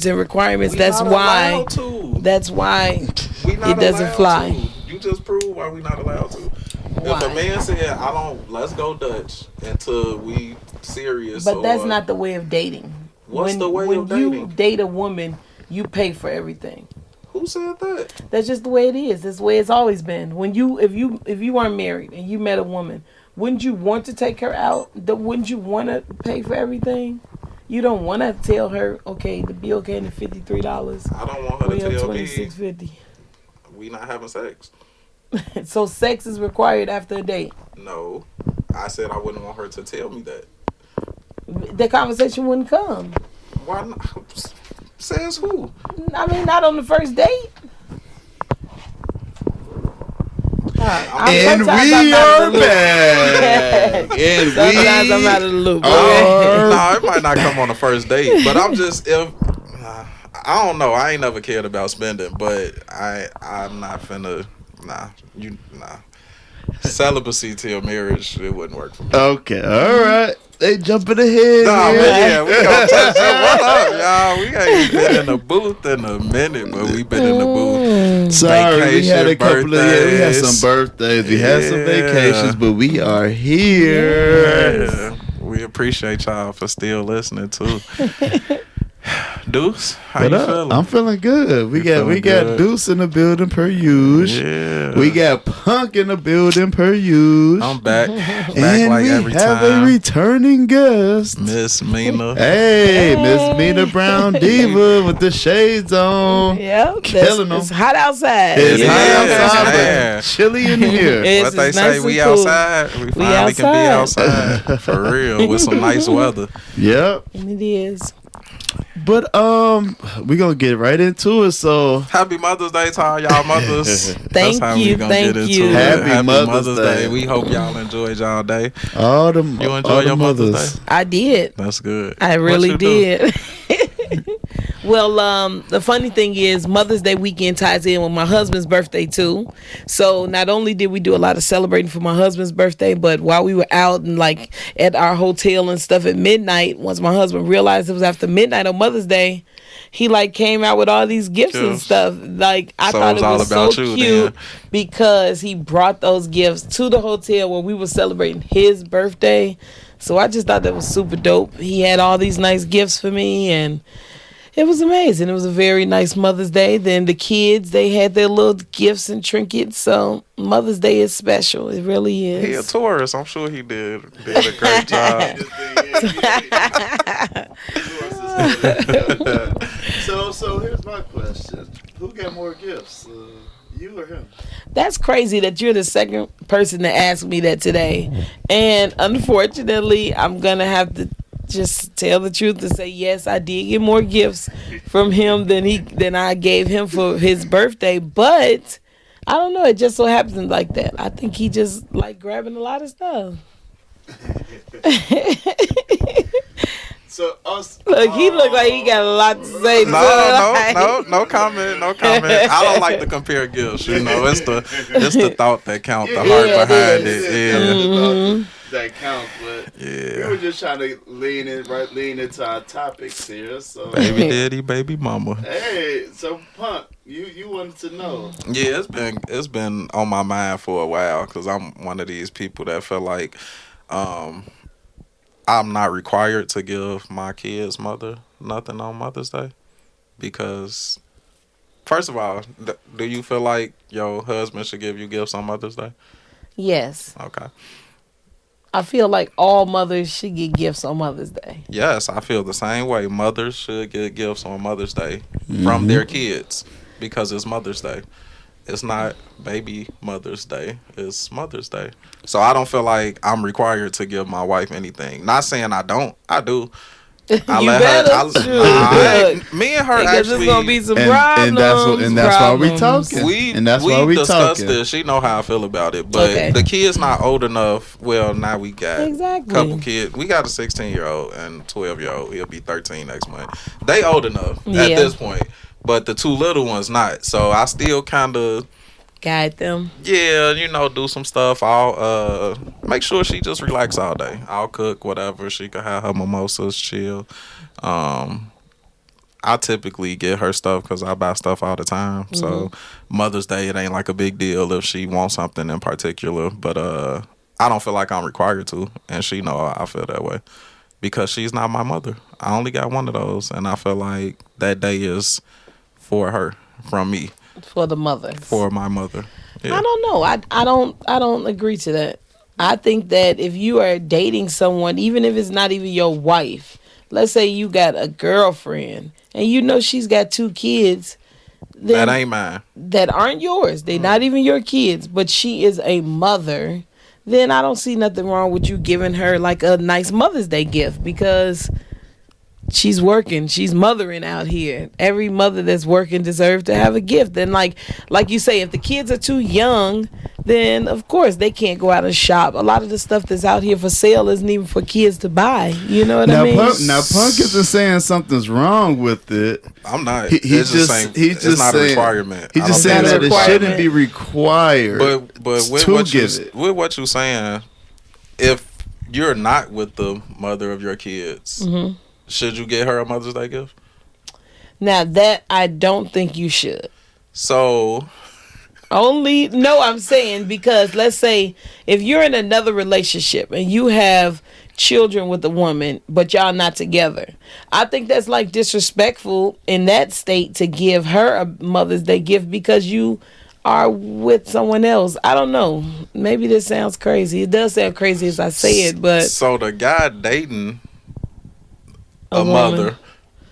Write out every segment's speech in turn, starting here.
and requirements. We That's not why. allowed to. That's why We not it doesn't allowed fly. to. You just proved why we not allowed to. Why? If a man said, "I don't," let's go Dutch until we serious. But that's or, not the way of dating. What's the way of dating? When you date a woman, you pay for everything. Who said that? That's just the way it is. That's the way it's always been. When if you weren't married and you met a woman, wouldn't you want to take her out? Wouldn't you want to pay for everything? You don't want to tell her, okay, the bill came to $53. I don't want her to tell me $26.50. we not having sex. So sex is required after a date. No, I said I wouldn't want her to tell me that. The conversation wouldn't come. Why not? Says who? I mean, not on the first date. And we are back. And sometimes I'm out of the loop. No, it might not come on the first date, but I'm just I don't know. I ain't never cared about spending, but I'm not finna. Nah. Celibacy till marriage, it wouldn't work for me. Okay, all right. They jumping ahead. Nah, man, we gonna touch that. What up, y'all? We ain't been in the booth in a minute, but we been in the booth. Sorry, we had a couple birthdays. we had some birthdays, we had some vacations, but we are here. Yeah. We appreciate y'all for still listening too. Deuce, how What you up? feeling? I'm feeling good. We got good? Deuce in the building per usual. Yeah. We got Punk in the building per usual. I'm back and like we every have time. a returning guest, Miss Minah. Hey, Miss Minah Brown Diva with the shades on. Yeah, killing them. It's hot outside. It's hot Yeah. outside, Yeah. but chilly in here. It's What they nice say, and we cool. outside. We finally can be outside for real with some nice weather. Yep. And it is. But we gonna get right into it. So Happy Mother's Day to all y'all mothers. Thank That's how you, we gonna thank get into you. it. Happy Mother's Day. We hope y'all enjoyed y'all day. all the You enjoy all your the Mother's mothers. Day? I did. That's good. I What really you do? did. Well, the funny thing is Mother's Day weekend ties in with my husband's birthday too. So not only did we do a lot of celebrating for my husband's birthday, but while we were out and like at our hotel and stuff at midnight, once my husband realized it was after midnight on Mother's Day, he like came out with all these gifts and Gifts. stuff. Like I So thought it was it all was about so you cute then. because he brought those gifts to the hotel where we were celebrating his birthday. So I just thought that was super dope. He had all these nice gifts for me and it was amazing. It was a very nice Mother's Day. Then the kids, they had their little gifts and trinkets. So Mother's Day is special. It really is. He a tourist. I'm sure he did a great job. So here's my question: who got more gifts, you or him? That's crazy that you're the second person to ask me that today. And unfortunately, I'm going to have to just tell the truth and say, yes, I did get more gifts from him than I gave him for his birthday. But I don't know. It just so happens like that. I think he just like grabbing a lot of stuff. So us. Look, he looked like he got a lot to say. No comment. I don't like to compare gifts. You know, it's the thought that counts, the heart Yeah, it behind is. it. Yeah. That counts, but Yeah. we were just trying to lean into our topics here. So Baby daddy, baby mama. hey, so Punk, you wanted to know? Yeah, it's been on my mind for a while because I'm one of these people that feel like I'm not required to give my kid's mother nothing on Mother's Day because, first of all, do you feel like your husband should give you gifts on Mother's Day? Yes. Okay. I feel like all mothers should get gifts on Mother's Day. Yes, I feel the same way. Mothers should get gifts on Mother's Day from their kids because it's Mother's Day. It's not baby Mother's Day. It's Mother's Day. So I don't feel like I'm required to give my wife anything. Not saying I don't. I do. I You let better. her. Me and her Because actually. there's gonna be some And problems. that's why we talking. We discussed this. She know how I feel about it, but Okay. the kid's not old enough. Well, now we got Exactly. a couple kids. We got a 16-year-old and 12-year-old. He'll be 13 next month. They old enough at Yeah. this point, but the two little ones not. So I still kind of. Guide them. Yeah, do some stuff. I'll make sure she just relax all day. I'll cook whatever. She can have her mimosas, chill. I typically get her stuff because I buy stuff all the time. So Mother's Day, it ain't like a big deal if she wants something in particular. But I don't feel like I'm required to, and she know I feel that way because she's not my mother. I only got one of those, and I feel like that day is for her from me, For the mothers. for my mother. Yeah. I don't know. I don't agree to that. I think that if you are dating someone, even if it's not even your wife, let's say you got a girlfriend and you know she's got 2 kids, then That ain't mine. that aren't yours. They're not even your kids, but she is a mother. Then I don't see nothing wrong with you giving her like a nice Mother's Day gift because she's working, she's mothering out here. Every mother that's working deserves to have a gift. And like you say, if the kids are too young, then of course they can't go out and shop. A lot of the stuff that's out here for sale isn't even for kids to buy. You know what I mean? Punk isn't saying something's wrong with it. I'm not. He's It's just just saying he's it's just not saying, a requirement. He's just I saying don't that think it it's a shouldn't be required. But with to what you give it. with what you're saying, if you're not with the mother of your kids, should you get her a Mother's Day gift? Now that I don't think you should. So I'm saying because let's say if you're in another relationship and you have children with a woman but y'all not together, I think that's like disrespectful in that state to give her a Mother's Day gift because you are with someone else. I don't know, maybe this sounds crazy. It does sound crazy as I say it, but so the guy dating a woman. mother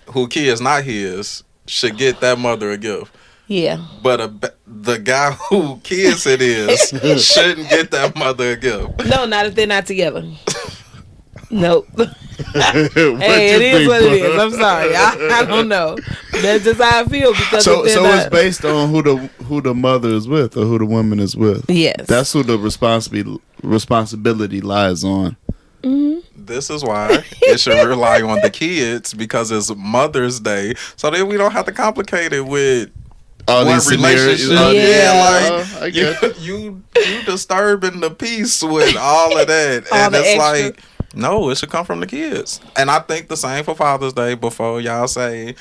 who kids not his should get that mother a gift. Yeah. But the guy who kids it is shouldn't get that mother a gift. No, not if they're not together. Nope. Hey, Hey, it is what it is. I'm sorry. I don't know. That's just how I feel because So if they're not, it's based on who the mother is with or who the woman is with. Yes. That's who the responsibility lies on. This is why it should rely on the kids because it's Mother's Day, so then we don't have to complicate it with All what these relationship. scenarios. Yeah, I like get you disturbing the peace with all of that, All and the it's extra. like no, it should come from the kids. And I think the same for Father's Day. Before y'all say,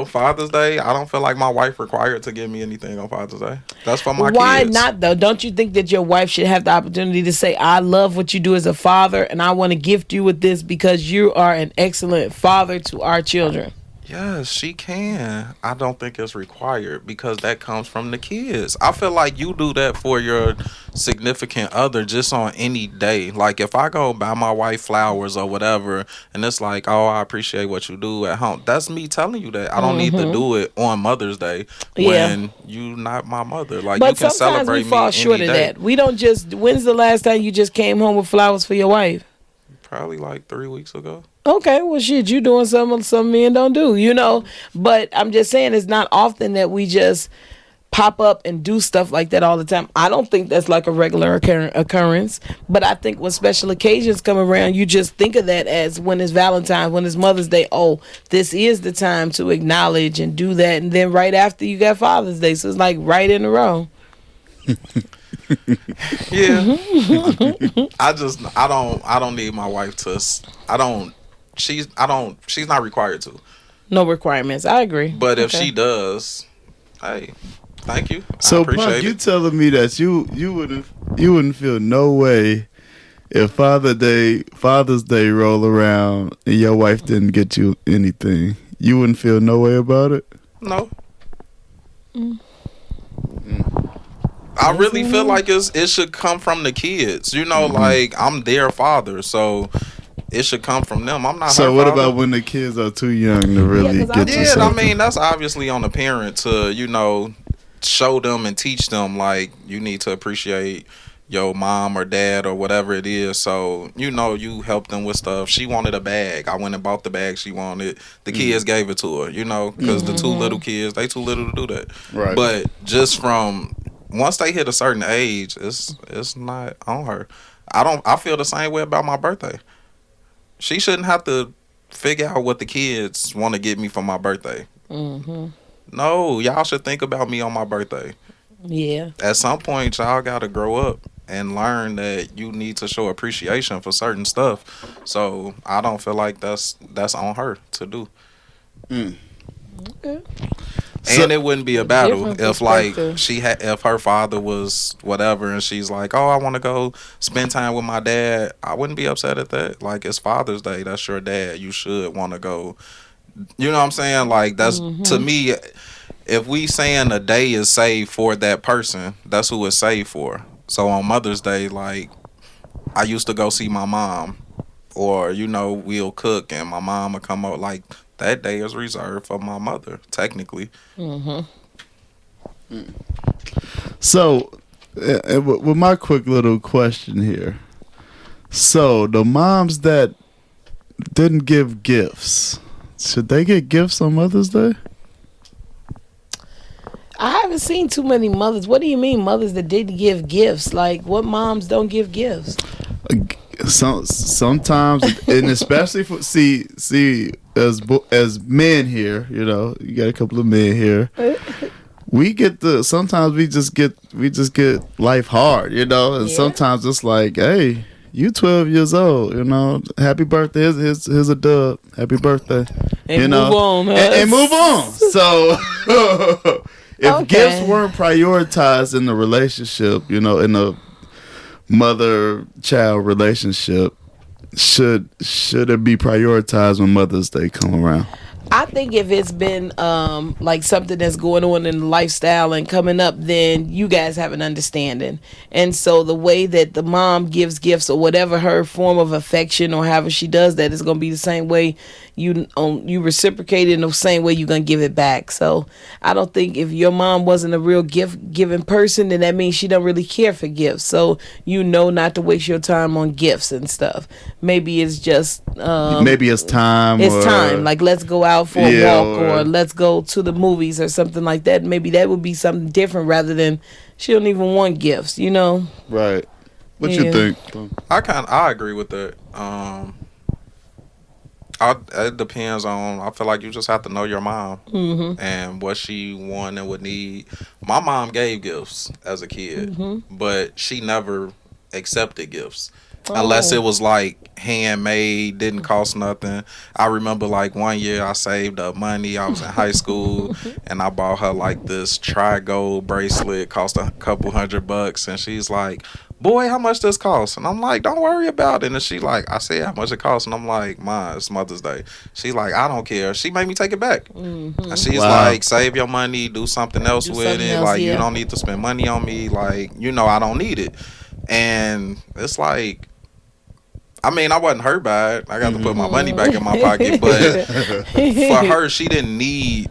Father's Day, I don't feel like my wife required to give me anything on Father's Day. That's for my Why kids. not though? Don't you think that your wife should have the opportunity to say, I love what you do as a father and I want to gift you with this because you are an excellent father to our children? Yes, she can. I don't think it's required because that comes from the kids. I feel like you do that for your significant other just on any day. Like if I go buy my wife flowers or whatever and it's like, oh, I appreciate what you do at home. That's me telling you that. I don't need to do it on Mother's Day when you not my mother. Like But you can sometimes celebrate we fall me short any of day. that. We don't just, when's the last time you just came home with flowers for your wife? Probably like 3 weeks ago. Okay, well, shit, you doing something some men don't do, But I'm just saying it's not often that we just pop up and do stuff like that all the time. I don't think that's like a regular occurrence. But I think when special occasions come around, you just think of that as when it's Valentine's, when it's Mother's Day. Oh, this is the time to acknowledge and do that. And then right after you got Father's Day. So it's like right in a row. Yeah. I don't need my wife to she's not required to. No requirements. I agree. But if Okay. she does, hey, thank you. I So, appreciate Punk, you it. telling me that you wouldn't feel no way if Father's Day roll around and your wife didn't get you anything? You wouldn't feel no way about it? No. I really feel like it should come from the kids. Like I'm their father, so it should come from them. I'm not. So her what father. about when the kids are too young to really 'cause I get you Yeah, I something? mean that's obviously on the parent to show them and teach them like you need to appreciate your mom or dad or whatever it is. So you help them with stuff. She wanted a bag. I went and bought the bag she wanted. The kids gave it to her. Because the 2 little kids, they too little to do that. Right. But just from once they hit a certain age, it's not on her. I feel the same way about my birthday. She shouldn't have to figure out what the kids want to get me for my birthday. No, y'all should think about me on my birthday. Yeah. At some point, y'all got to grow up and learn that you need to show appreciation for certain stuff. So I don't feel like that's on her to do. Okay. And it wouldn't be a battle Different if like perspective. if her father was whatever and she's like, oh, I want to go spend time with my dad. I wouldn't be upset at that. Like, it's Father's Day. That's your dad. You should want to go. You know what I'm saying? Like, that's to me. If we saying a day is saved for that person, that's who it's saved for. So on Mother's Day, like, I used to go see my mom, or we'll cook and my mom would come out. Like, that day is reserved for my mother, technically. So, with my quick little question here. So, the moms that didn't give gifts, should they get gifts on Mother's Day? I haven't seen too many mothers. What do you mean, mothers that didn't give gifts? Like, what moms don't give gifts? Sometimes, and especially for as men here, you got a couple of men here. We get sometimes we just get life hard, and sometimes it's like, hey, you 12 years old, happy birthday. Here's a dub. Happy birthday. And move on. And move on. So if gifts weren't prioritized in the relationship, in a mother-child relationship, should it be prioritized when Mother's Day come around? I think if it's been like something that's going on in the lifestyle and coming up, then you guys have an understanding. And so the way that the mom gives gifts or whatever her form of affection or however she does that is going to be the same way you reciprocate it in the same way you're going to give it back. So I don't think if your mom wasn't a real gift giving person, then that means she don't really care for gifts. So not to waste your time on gifts and stuff. Maybe it's just maybe it's time. It's time. Like, let's go out for a walk or let's go to the movies or something like that. Maybe that would be something different rather than she don't even want gifts, Right. What you think? I agree with that. It depends on. I feel like you just have to know your mom and what she want and would need. My mom gave gifts as a kid, but she never accepted gifts unless it was like handmade, didn't cost nothing. I remember like one year I saved up money. I was in high school and I bought her like this tri-gold bracelet, cost a couple $100, and she's like, boy, how much this costs? And I'm like, don't worry about it. And she like, I said how much it costs, and I'm like, Ma, it's Mother's Day. She's like, I don't care. She made me take it back. And she's like, save your money, do something else with it. Like, you don't need to spend money on me. Like, I don't need it. And it's like, I mean, I wasn't hurt by it. I got to put my money back in my pocket. But for her, she didn't need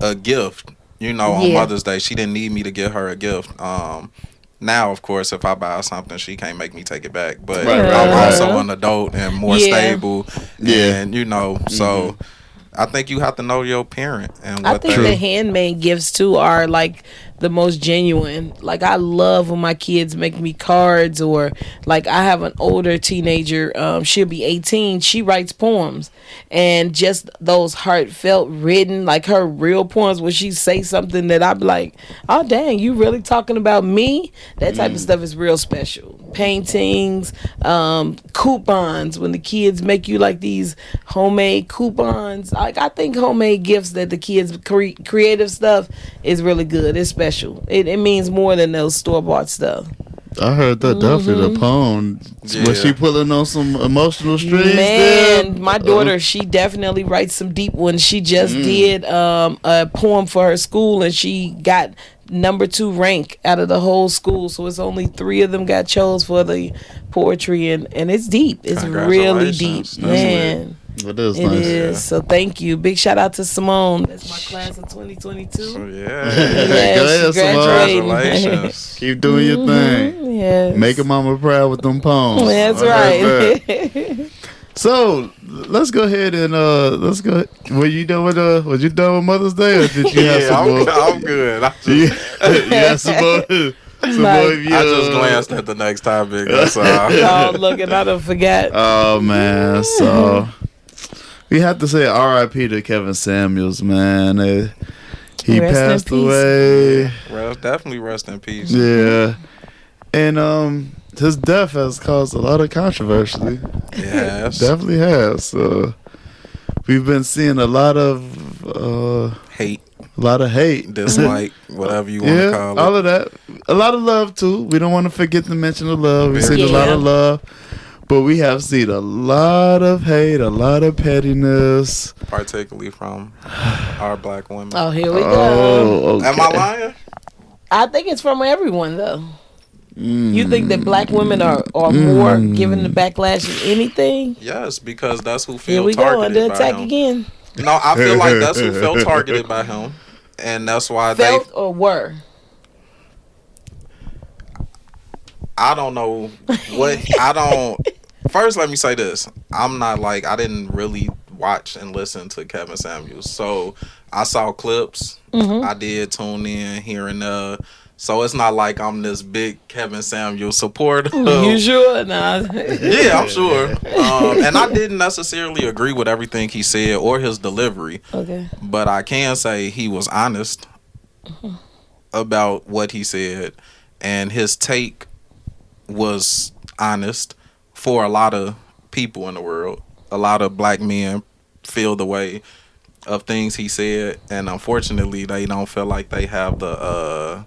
a gift, on Mother's Day. She didn't need me to get her a gift. Now, of course, if I buy something, she can't make me take it back. But I'm also an adult and more stable. And, so I think you have to know your parent. And what I think the handmade gifts, too, are like the most genuine. Like, I love when my kids make me cards, or like I have an older teenager, she'll be 18, she writes poems, and just those heartfelt written, like her real poems where she say something that I be like, oh dang, you really talking about me? That type of stuff is real special. Paintings, coupons, when the kids make you like these homemade coupons. Like, I think homemade gifts that the kids creative stuff is really good. It's special. It means more than those store-bought stuff. I heard that definitely the poem. Was she pulling on some emotional strings? Man, my daughter, she definitely writes some deep ones. She just did a poem for her school, and she got number 2 rank out of the whole school. So it's only 3 of them got chose for the poetry, and it's deep. It's really deep, man. It is it nice. is. So thank you. Big shout out to Simone. That's my class of 2022. Yeah, she graduated. Congratulations. Keep doing your thing. Yes. Make a mama proud with them poems. That's right. So let's go ahead and let's go. Were you done with was you done with Mother's Day, or did you have some more? I'm good. Some more. I just glanced at the next topic. That's all. Oh, look, and I done forgot. Oh man, so we have to say R.I.P. to Kevin Samuels, man. He passed away. Definitely rest in peace. Yeah, and his death has caused a lot of controversy. Yes, definitely has. We've been seeing a lot of hate, A lot of hate. dislike, whatever you want to Yeah, call it. all of that. A lot of love too. We don't want to forget to mention the love. We've seen a lot Yeah. of love, but we have seen a lot of hate, a lot of pettiness. Particularly from our black women. Oh, here we go. Oh, okay. Am I lying? I think it's from everyone, though. You think that black women are more given the backlash than anything? Yes, because that's who Here feel we go, targeted under by attack him. again. No, I feel like that's who felt targeted by him, and that's why Felt or were? I don't know what I don't. First, let me say this: I'm not like I didn't really watch and listen to Kevin Samuels, so I saw clips. I did tune in here and there. So it's not like I'm this big Kevin Samuels supporter. You sure? Nah. Yeah, I'm sure. And I didn't necessarily agree with everything he said or his delivery. Okay. But I can say he was honest about what he said. And his take was honest for a lot of people in the world. A lot of black men feel the way of things he said. And unfortunately, they don't feel like they have the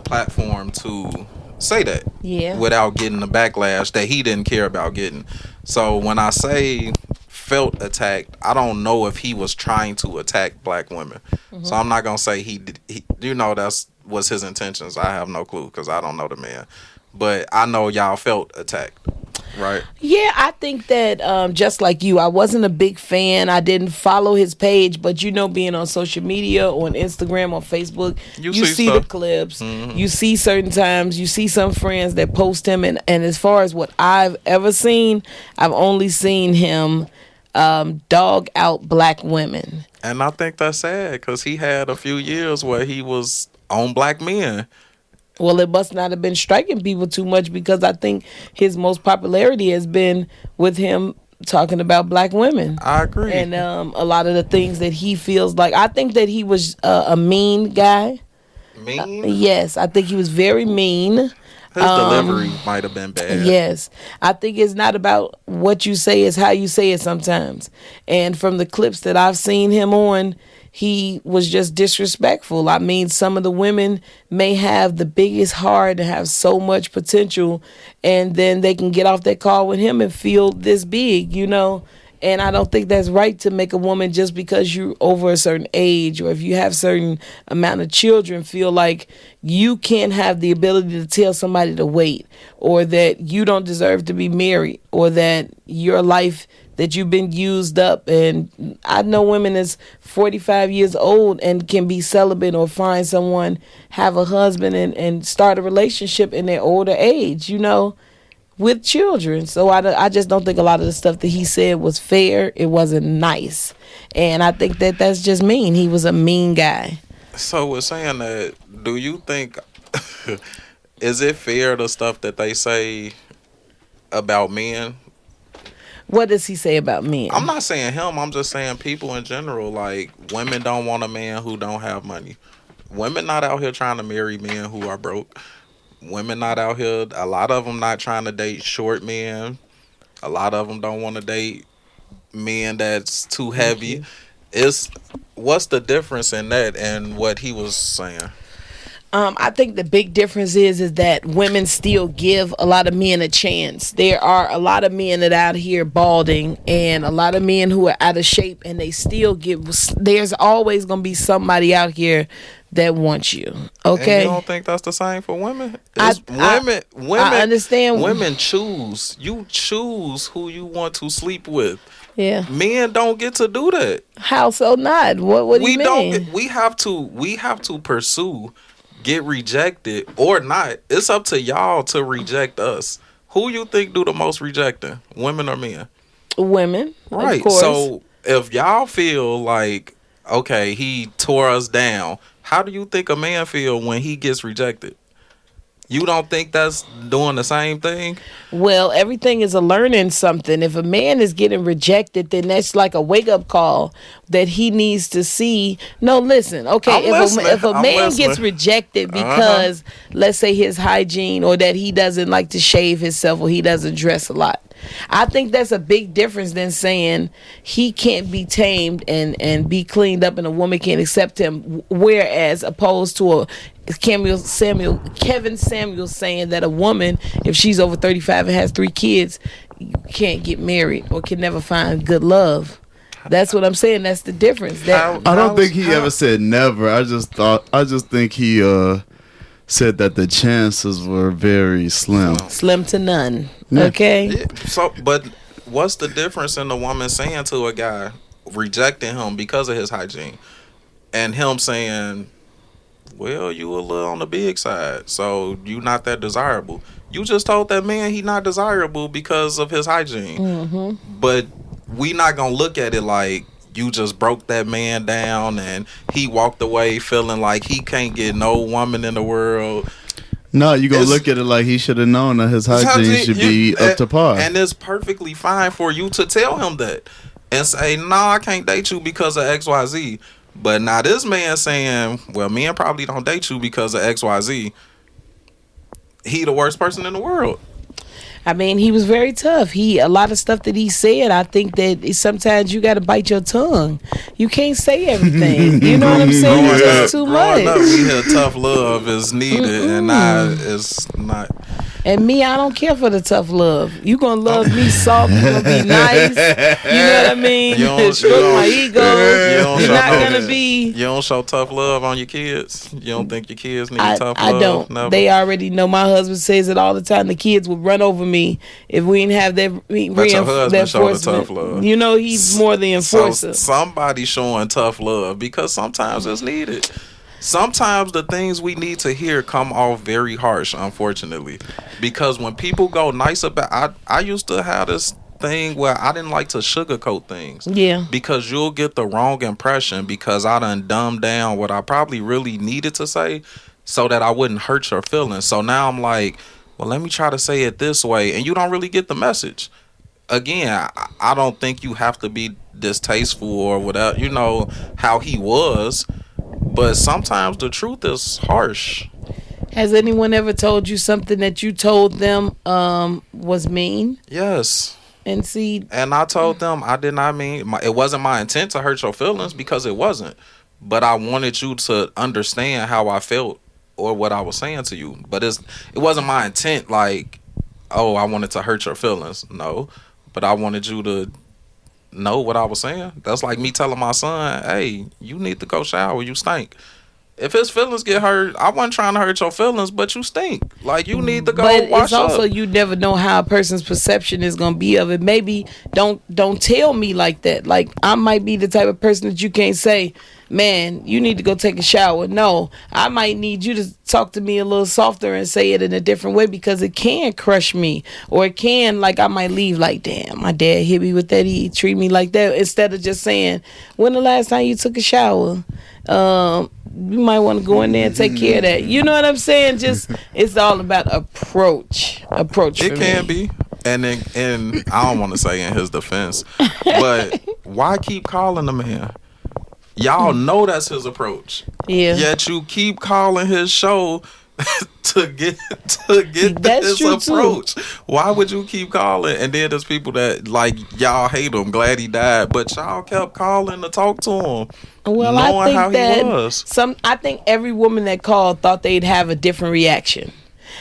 platform to say that without getting the backlash that he didn't care about getting. So when I say felt attacked, I don't know if he was trying to attack black women. So I'm not gonna say he did. That's was his intentions. I have no clue because I don't know the man, but I know y'all felt attacked, right? Yeah, I think that just like you, I wasn't a big fan. I didn't follow his page, but being on social media, on Instagram, on Facebook, you see the stuff. clips. You see certain times, you see some friends that post him, and as far as what I've ever seen, I've only seen him dog out black women. And I think that's sad because he had a few years where he was on black men. Well, it must not have been striking people too much because I think his most popularity has been with him talking about black women. I agree. And a lot of the things that he feels like. I think that he was a mean guy. Mean? Yes, I think he was very mean. His delivery might have been bad. Yes. I think it's not about what you say, it's how you say it sometimes. And from the clips that I've seen him on, he was just disrespectful. I mean, some of the women may have the biggest heart and have so much potential, and then they can get off that car with him and feel this big, And I don't think that's right to make a woman, just because you're over a certain age or if you have certain amount of children, feel like you can't have the ability to tell somebody to wait, or that you don't deserve to be married, or that your life, that you've been used up. And I know women that's 45 years old and can be celibate or find someone, have a husband and start a relationship in their older age, with children. So I just don't think a lot of the stuff that he said was fair. It wasn't nice. And I think that that's just mean. He was a mean guy. So we're saying that, do you think, is it fair the stuff that they say about men? What does he say about men? I'm not saying him. I'm just saying people in general. Like, women don't want a man who don't have money. Women not out here trying to marry men who are broke. Women not out here. A lot of them not trying to date short men. A lot of them don't want to date men that's too heavy. What's the difference in that and what he was saying? I think the big difference is that women still give a lot of men a chance. There are a lot of men that out here balding, and a lot of men who are out of shape, and they still give. There's always gonna be somebody out here that wants you. Okay. And you don't think that's the same for women? Women. I understand. Women choose. You choose who you want to sleep with. Yeah. Men don't get to do that. How so not? What do you mean? We have to pursue, get rejected or not. It's up to y'all to reject us. Who you think do the most rejecting? Women or men? Women. Right. Of course. So if y'all feel like, okay, he tore us down, how do you think a man feel when he gets rejected? You don't think that's doing the same thing? Well, everything is a learning something. If a man is getting rejected, then that's like a wake-up call that he needs to see. No, listen. Okay, if a man gets rejected because, let's say, his hygiene, or that he doesn't like to shave himself, or he doesn't dress a lot, I think that's a big difference than saying he can't be tamed and be cleaned up and a woman can't accept him. Whereas opposed to Kevin Samuel saying that a woman, if she's over 35 and has 3 kids, can't get married or can never find good love. That's what I'm saying. That's the difference. I don't think he ever said never. I just think he said that the chances were very slim. Slim to none. Yeah. Okay. Yeah, so, but what's the difference in the woman saying to a guy rejecting him because of his hygiene, and him saying, "Well, you a little on the big side, so you not that desirable." You just told that man he not desirable because of his hygiene. Mm-hmm. But we not gonna look at it like you just broke that man down and he walked away feeling like he can't get no woman in the world. No, you gonna look at it like he should have known that his hygiene should be up to par. And it's perfectly fine for you to tell him that and say, "No, I can't date you because of XYZ." But now this man saying, "Well, men probably don't date you because of XYZ." He the worst person in the world. I mean, he was very tough. A lot of stuff that he said, I think that sometimes you got to bite your tongue. You can't say everything. You know what I'm saying? It's just too much. Growing up, we hear tough love is needed, and now it's not. And me, I don't care for the tough love. You gonna love me soft. You gonna be nice. You know what I mean? Stroke my ego. You're not gonna be. You don't show tough love on your kids. You don't think your kids need tough love? I don't. Never. They already know. My husband says it all the time. The kids would run over me if we didn't have that. But your husband showed the tough love. You know, he's more the enforcer. So somebody showing tough love because sometimes it's needed. Sometimes the things we need to hear come off very harsh, unfortunately, because when people go nice about, I used to have this thing where I didn't like to sugarcoat things. Yeah. Because you'll get the wrong impression because I done dumbed down what I probably really needed to say so that I wouldn't hurt your feelings. So now I'm like, well, let me try to say it this way, and you don't really get the message. Again, I don't think you have to be distasteful or whatever, you know, how he was. But sometimes the truth is harsh. Has anyone ever told you something that you told them was mean? Yes. And see, and I told them I did not mean, it wasn't my intent to hurt your feelings because it wasn't. But I wanted you to understand how I felt or what I was saying to you. But it wasn't my intent like, oh, I wanted to hurt your feelings. No. But I wanted you to know what I was saying. That's like me telling my son, hey, you need to go shower, you stink. If his feelings get hurt, I wasn't trying to hurt your feelings, but you stink. Like, you need to go wash up. But it's also, you never know how a person's perception is going to be of it. Maybe don't tell me like that. Like, I might be the type of person that you can't say, man, you need to go take a shower. No, I might need you to talk to me a little softer and say it in a different way because it can crush me. Or it can, like, I might leave like, damn, my dad hit me with that. He treat me like that. Instead of just saying, when the last time you took a shower? You might want to go in there and take care of that. You know what I'm saying? Just, it's all about approach. It can be. And I don't want to say in his defense, but why keep calling the man? Y'all know that's his approach. Yeah. Yet you keep calling his show to get That's his approach. Too. Why would you keep calling? And then there's people that like y'all hate him, glad he died, but y'all kept calling to talk to him. Well, knowing I think that he was. I think every woman that called thought they'd have a different reaction.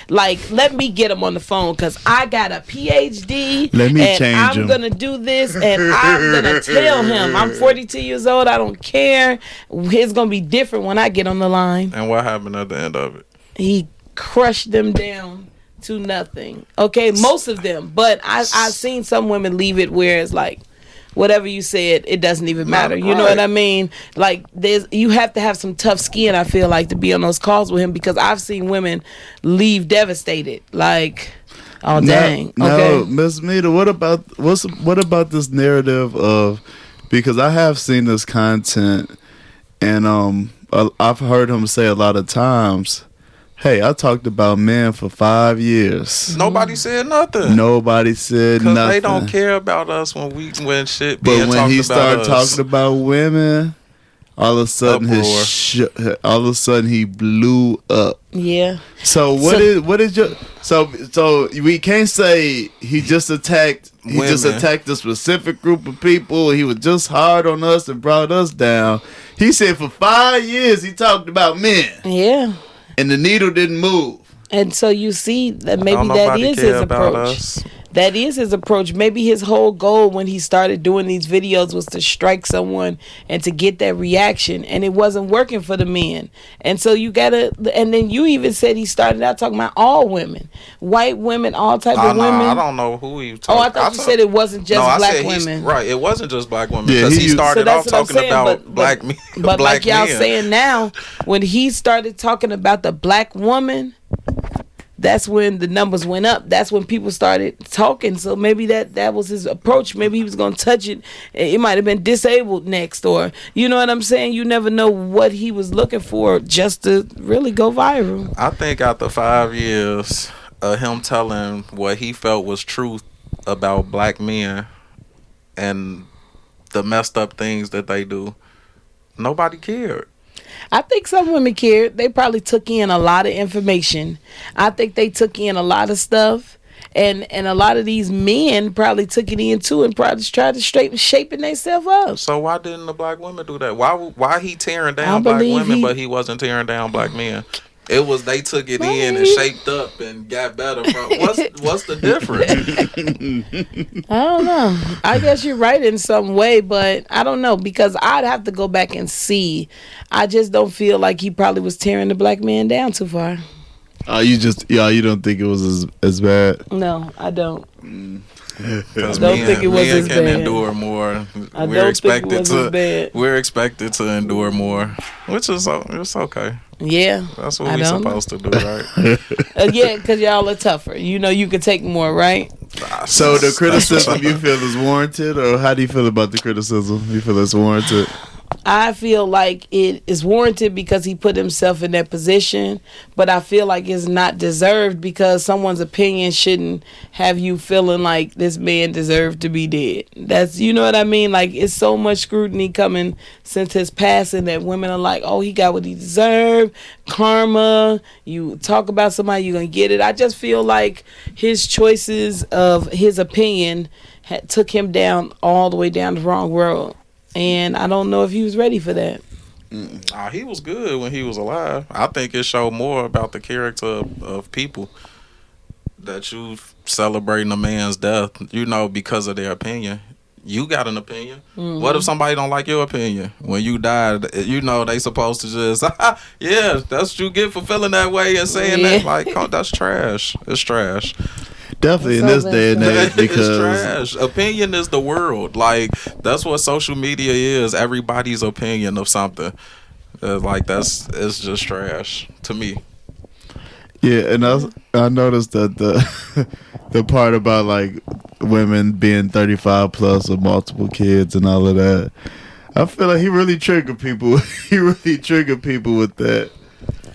Like, let me get him on the phone because I got a PhD. Let me and change him. I'm going to do this and I'm going to tell him. I'm 42 years old. I don't care. It's going to be different when I get on the line. And what happened at the end of it? He crushed them down to nothing. Okay, most of them. But I've seen some women leave it where it's like, whatever you said, it doesn't even matter. You know what I mean? Like, you have to have some tough skin, I feel like, to be on those calls with him because I've seen women leave devastated. Like, oh, dang. No, Miss Mita, what about this narrative of, because I have seen this content and I've heard him say a lot of times, hey, I talked about men for 5 years. Nobody said nothing. Nobody said nothing. Because they don't care about us when shit being talked about. But when he started talking about women, all of a sudden all of a sudden he blew up. Yeah. So what is your so we can't say he just attacked a specific group of people. He was just hard on us and brought us down. He said for 5 years he talked about men. Yeah. And the needle didn't move. And so you see that maybe that is his approach. That is his approach. Maybe his whole goal when he started doing these videos was to strike someone and to get that reaction, and it wasn't working for the men. And so you gotta, and then you even said he started out talking about all women, white women, all type of women. I don't know who he was talking. I thought you said it wasn't just black women. Right, it wasn't just black women because he started off talking about black men. But like y'all saying now, when he started talking about the black woman, that's when the numbers went up. That's when people started talking. So maybe that was his approach. Maybe he was going to touch it. It might have been disabled next, or you know what I'm saying? You never know what he was looking for just to really go viral. I think after 5 years of him telling what he felt was truth about black men and the messed up things that they do, nobody cared. I think some women cared. They probably took in a lot of information. I think they took in a lot of stuff. And a lot of these men probably took it in too and probably tried to shaping themselves up. So why didn't the black women do that? Why he tearing down black women but he wasn't tearing down black men? It was they took it in and shaped up and got better from. What's the difference? I don't know. I guess you're right in some way, but I don't know because I'd have to go back and see. I just don't feel like he probably was tearing the black man down too far. You don't think it was as bad? No, I don't. Because I don't think it was as can bad. Endure more. We're expected to endure more, which is it's okay. Yeah, that's what we're supposed to do, right? Yeah, because y'all are tougher. You know, you can take more, right? So the criticism you feel is warranted, or how do you feel about the criticism? You feel it's warranted? I feel like it is warranted because he put himself in that position, but I feel like it's not deserved because someone's opinion shouldn't have you feeling like this man deserved to be dead. That's, you know what I mean? Like, it's so much scrutiny coming since his passing that women are like, oh, he got what he deserved, karma, you talk about somebody, you're going to get it. I just feel like his choices of his opinion took him down all the way down the wrong road. And I don't know if he was ready for that. He was good when he was alive. I think it showed more about the character of people that you celebrating a man's death, because of their opinion. You got an opinion. Mm-hmm. What if somebody don't like your opinion? When you died, they supposed to just, yeah, that's what you get for feeling that way and saying that. Like, that's trash. It's trash. Definitely in this day and age, because it's trash. Opinion is the world. Like, that's what social media is. Everybody's opinion of something. It's just trash to me. Yeah, and I noticed that the part about like women being 35 plus with multiple kids and all of that, I feel like he really triggered people. He really triggered people with that.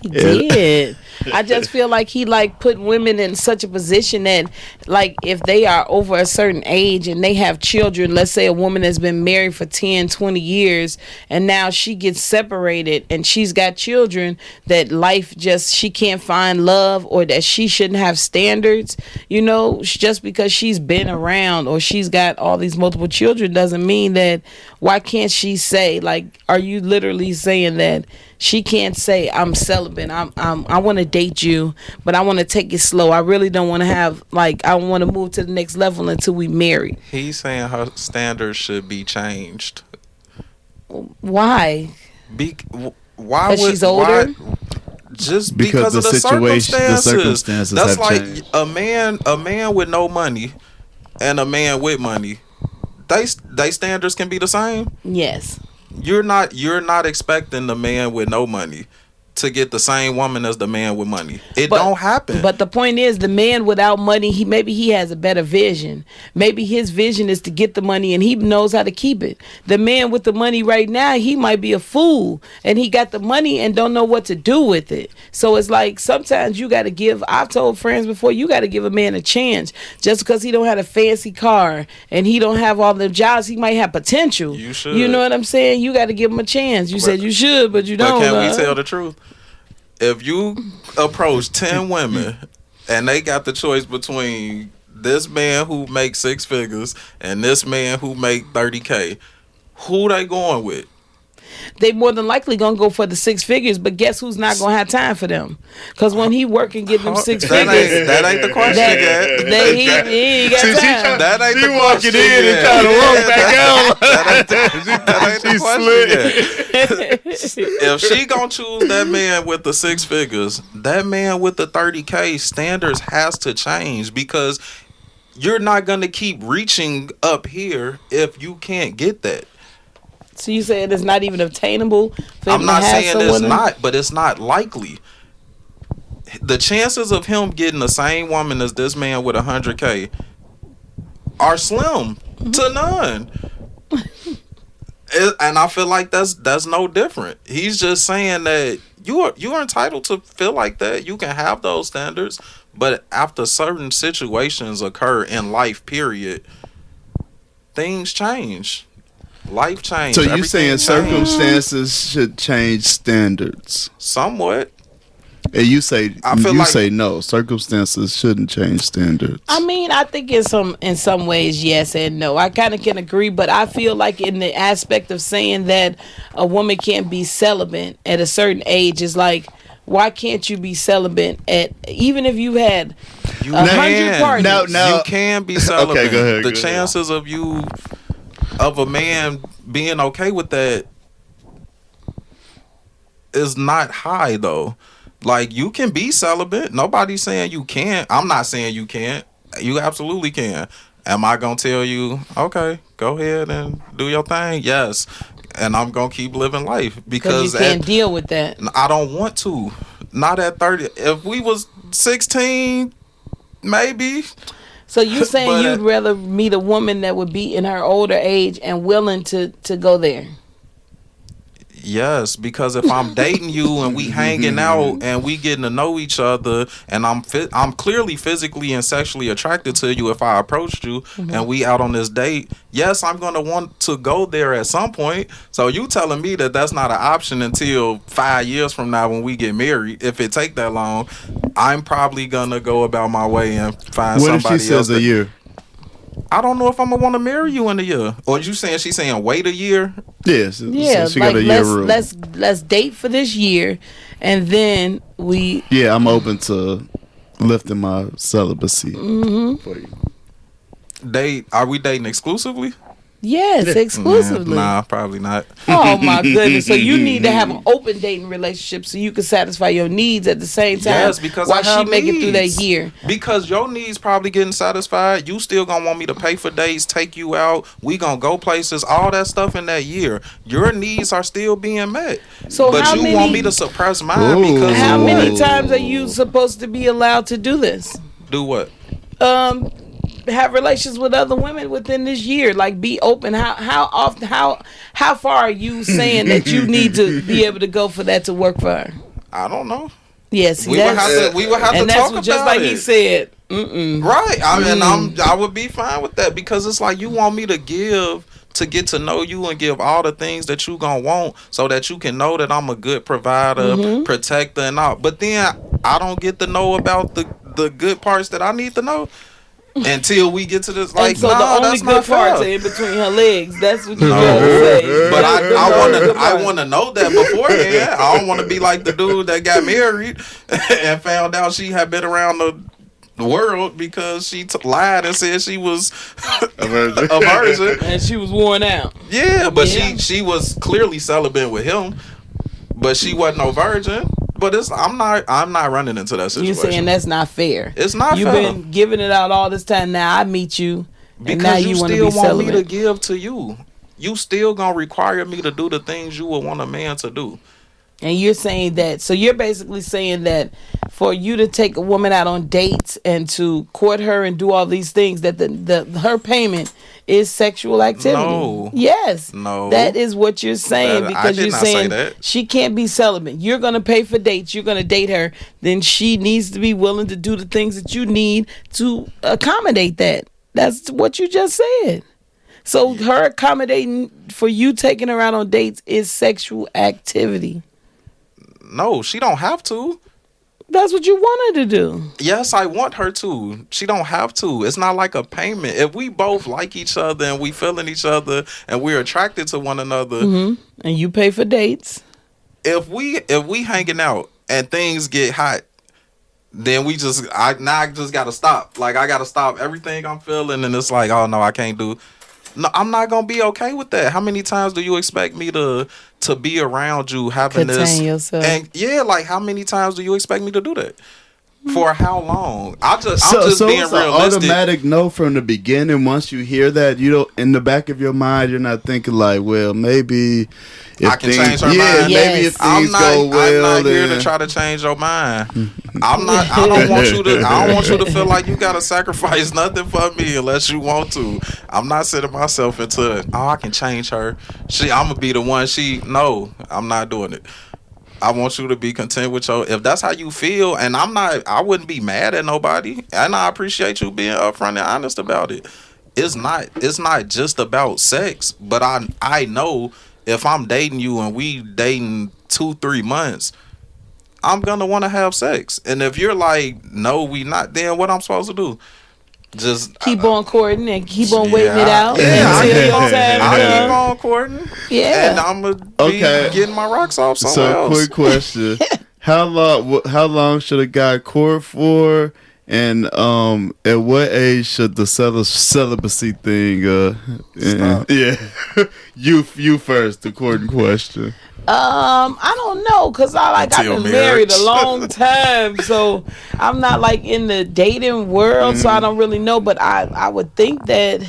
He did. I just feel like he put women in such a position that if they are over a certain age and they have children, let's say a woman has been married for 10, 20 years and now she gets separated and she's got children, that she can't find love or that she shouldn't have standards, just because she's been around or she's got all these multiple children doesn't mean that. Why can't she say, are you literally saying that she can't say, I'm celibate, I want to date you, but I want to take it slow. I really don't want to have, I want to move to the next level until we marry. He's saying her standards should be changed. Why? Why would she's older? Just because of the circumstances. That's like changed. a man with no money and a man with money. They standards can be the same. Yes. You're not expecting the man with no money to get the same woman as the man with money. It don't happen. But the point is, the man without money, maybe he has a better vision. Maybe his vision is to get the money and he knows how to keep it. The man with the money right now, he might be a fool and he got the money and don't know what to do with it. So it's like sometimes you got to give, I've told friends before, you got to give a man a chance. Just because he don't have a fancy car and he don't have all the jobs, he might have potential. You should. You know what I'm saying? You got to give him a chance. You said you should, but you don't. But can we tell the truth? If you approach 10 women and they got the choice between this man who makes 6 figures and this man who make 30K, who they going with? They more than likely gonna go for the 6 figures, but guess who's not gonna have time for them? Because when he work and get them 6 figures, that ain't the question yet. He ain't got time. That ain't She the walking question in yet. and trying to walk back out. That ain't the question yet. If she gonna choose that man with the 6 figures, that man with the 30K, standards has to change, because you're not gonna keep reaching up here if you can't get that. So you saying it's not even obtainable? I'm not saying it's not, but it's not likely. The chances of him getting the same woman as this man with 100K are slim to none. And I feel like that's no different. He's just saying that you're entitled to feel like that. You can have those standards, but after certain situations occur in life, period, things change. Life change. So you Everything saying change. circumstances should change standards? Somewhat. And you say like, say no, circumstances shouldn't change standards. I mean, I think in some ways yes and no. I kind of can agree, but I feel like in the aspect of saying that a woman can't be celibate at a certain age is like, why can't you be celibate at, even if you had 100 parties? You can be celibate. Okay, go ahead. The chances of a man being okay with that is not high, though. Like, you can be celibate. Nobody's saying you can't. I'm not saying you can't. You absolutely can. Am I gonna tell you, okay, go ahead and do your thing? Yes. And I'm gonna keep living life because you can't deal with that. I don't want to. Not at 30. If we was 16, maybe. So you saying But, you'd rather meet a woman that would be in her older age and willing to go there? Yes, because if I'm dating you and we hanging out and we getting to know each other and I'm clearly physically and sexually attracted to you if I approached you and we out on this date, yes, I'm going to want to go there at some point. So you telling me that that's not an option until 5 years from now when we get married. If it take that long, I'm probably going to go about my way and find what somebody else. What if she says a year? I don't know if I'm gonna want to marry you in a year. Or you saying she's saying wait a year? Yes. Yeah, so she like got a year rule. let's date for this year, and then we. Yeah, I'm open to lifting my celibacy. For you. Are we dating exclusively? Yes, exclusively. Nah, probably not. Oh my goodness! So you need to have an open dating relationship so you can satisfy your needs at the same time. Yes, because while I have she make it through that needs. year. Because your needs probably getting satisfied. You still gonna want me to pay for dates, take you out. We gonna go places, all that stuff in that year. Your needs are still being met. So but how you many, want me to suppress mine because how of many what? times are you supposed to be allowed to do this? Do what? Have relations with other women within this year. Like, be open. How often? How far are you saying that you need to be able to go for that to work for her? I don't know. Yes, we would have to and talk that's about just like it. he said. Right. I mean, I would be fine with that because it's like you want me to get to know you and give all the things that you gonna want so that you can know that I'm a good provider, protector, and all. But then I don't get to know about the good parts that I need to know until we get to this. Like, and so no, the only that's good not parts are fair. in between her legs. That's what you trying to say. But I want to know that beforehand. I don't want to be like the dude that got married and found out she had been around the world because she lied and said she was a virgin and she was worn out. Yeah, but she was clearly celibate with him, but she wasn't no virgin. But I'm not running into that situation. You saying that's not fair? It's not You've fair. You've been giving it out all this time. Now I meet you, and because now you want to be celibate. Me to give to you. You still gonna require me to do the things you would want a man to do. And you're saying that, so you're basically saying that for you to take a woman out on dates and to court her and do all these things, that her payment is sexual activity. No. Yes. No. That is what you're saying, because I did you're not saying say that. she can't be celibate. You're going to pay for dates. You're going to date her. Then she needs to be willing to do the things that you need to accommodate that. That's what you just said. So her accommodating for you taking her out on dates is sexual activity. No, she don't have to. That's what you want her to do. Yes, I want her to. She don't have to. It's not like a payment. If we both like each other and we feeling each other and we're attracted to one another, and you pay for dates. If we hanging out and things get hot, then I just gotta stop. Like, I gotta stop everything I'm feeling, and it's like, oh no, I can't do. No, I'm not gonna be okay with that. How many times do you expect me to be around you having Contain this? yourself. And yeah, like, how many times do you expect me to do that? For how long? I'm just being it's realistic. an automatic no from the beginning. Once you hear that, you don't, in the back of your mind, you're not thinking like, well, maybe if I can change her mind. maybe if things go well. I'm not here to try to change your mind. I don't want you to feel like you gotta sacrifice nothing for me unless you want to. I'm not setting myself into I can change her. I'm gonna be the one. No, I'm not doing it. I want you to be content with if that's how you feel, and I wouldn't be mad at nobody, and I appreciate you being upfront and honest about it. It's not just about sex, but I know if I'm dating you and we dating 2-3 months, I'm gonna want to have sex. And if you're like, no, we not, then what I'm supposed to do? Just keep on courting and keep on waiting it out. I keep on courting. Yeah, and I'm gonna be getting my rocks off somewhere else. Quick question: How long should a guy court for? And at what age should the celibacy thing? Stop. Yeah, you first. The courting question. I don't know, cause I've been married a long time, so I'm not like in the dating world, so I don't really know. But I would think that,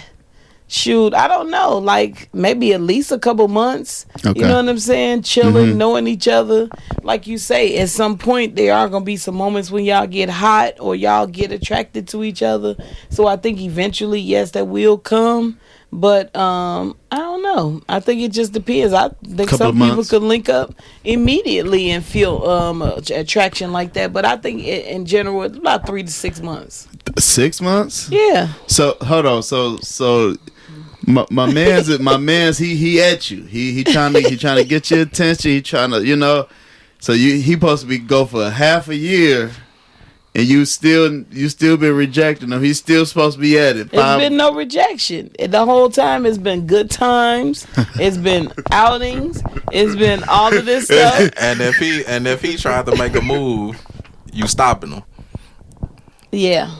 shoot, I don't know, like maybe at least a couple months. Okay. You know what I'm saying? Chilling, knowing each other. Like you say, at some point there are gonna be some moments when y'all get hot or y'all get attracted to each other. So I think eventually, yes, that will come. But I don't know. I think it just depends. I think some people could link up immediately and feel attraction like that. But I think in general, it's about 3 to 6 months. 6 months? Yeah. So hold on. So my man's he at you. He trying to get your attention. He trying to So he supposed to be go for half a year. And you still been rejecting him. He's still supposed to be at it. It's been no rejection. The whole time it's been good times. It's been outings. It's been all of this stuff. And if he tried to make a move, you stopping him. Yeah.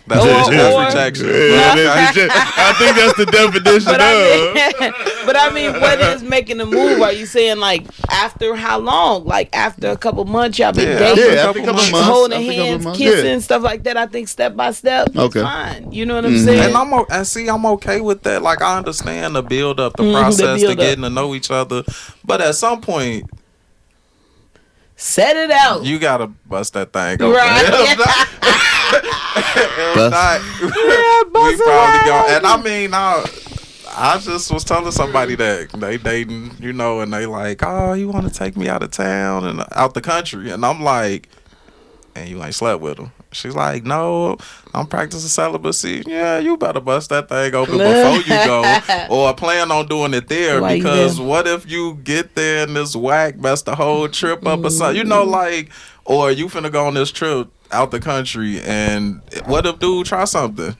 That's rejection. I think that's the definition But I mean, what is making the move? Are you saying like after how long? Like after a couple months, y'all been dating, after a couple months, holding hands, kissing, stuff like that. I think step by step, it's fine. You know what I'm saying? And I'm okay with that. Like, I understand the build up, the process to getting to know each other, but at some point, set it out. You gotta bust that thing open. Right. We probably go. And I mean, I just was telling somebody that they dating, and they like, oh, you want to take me out of town and out the country, and I'm like, and you ain't slept with him. She's like, no, I'm practicing celibacy. Yeah, you better bust that thing open before you go, or plan on doing it there. Because what if you get there and this whack mess the whole trip up or something? Or you finna go on this trip out the country, and what if dude try something?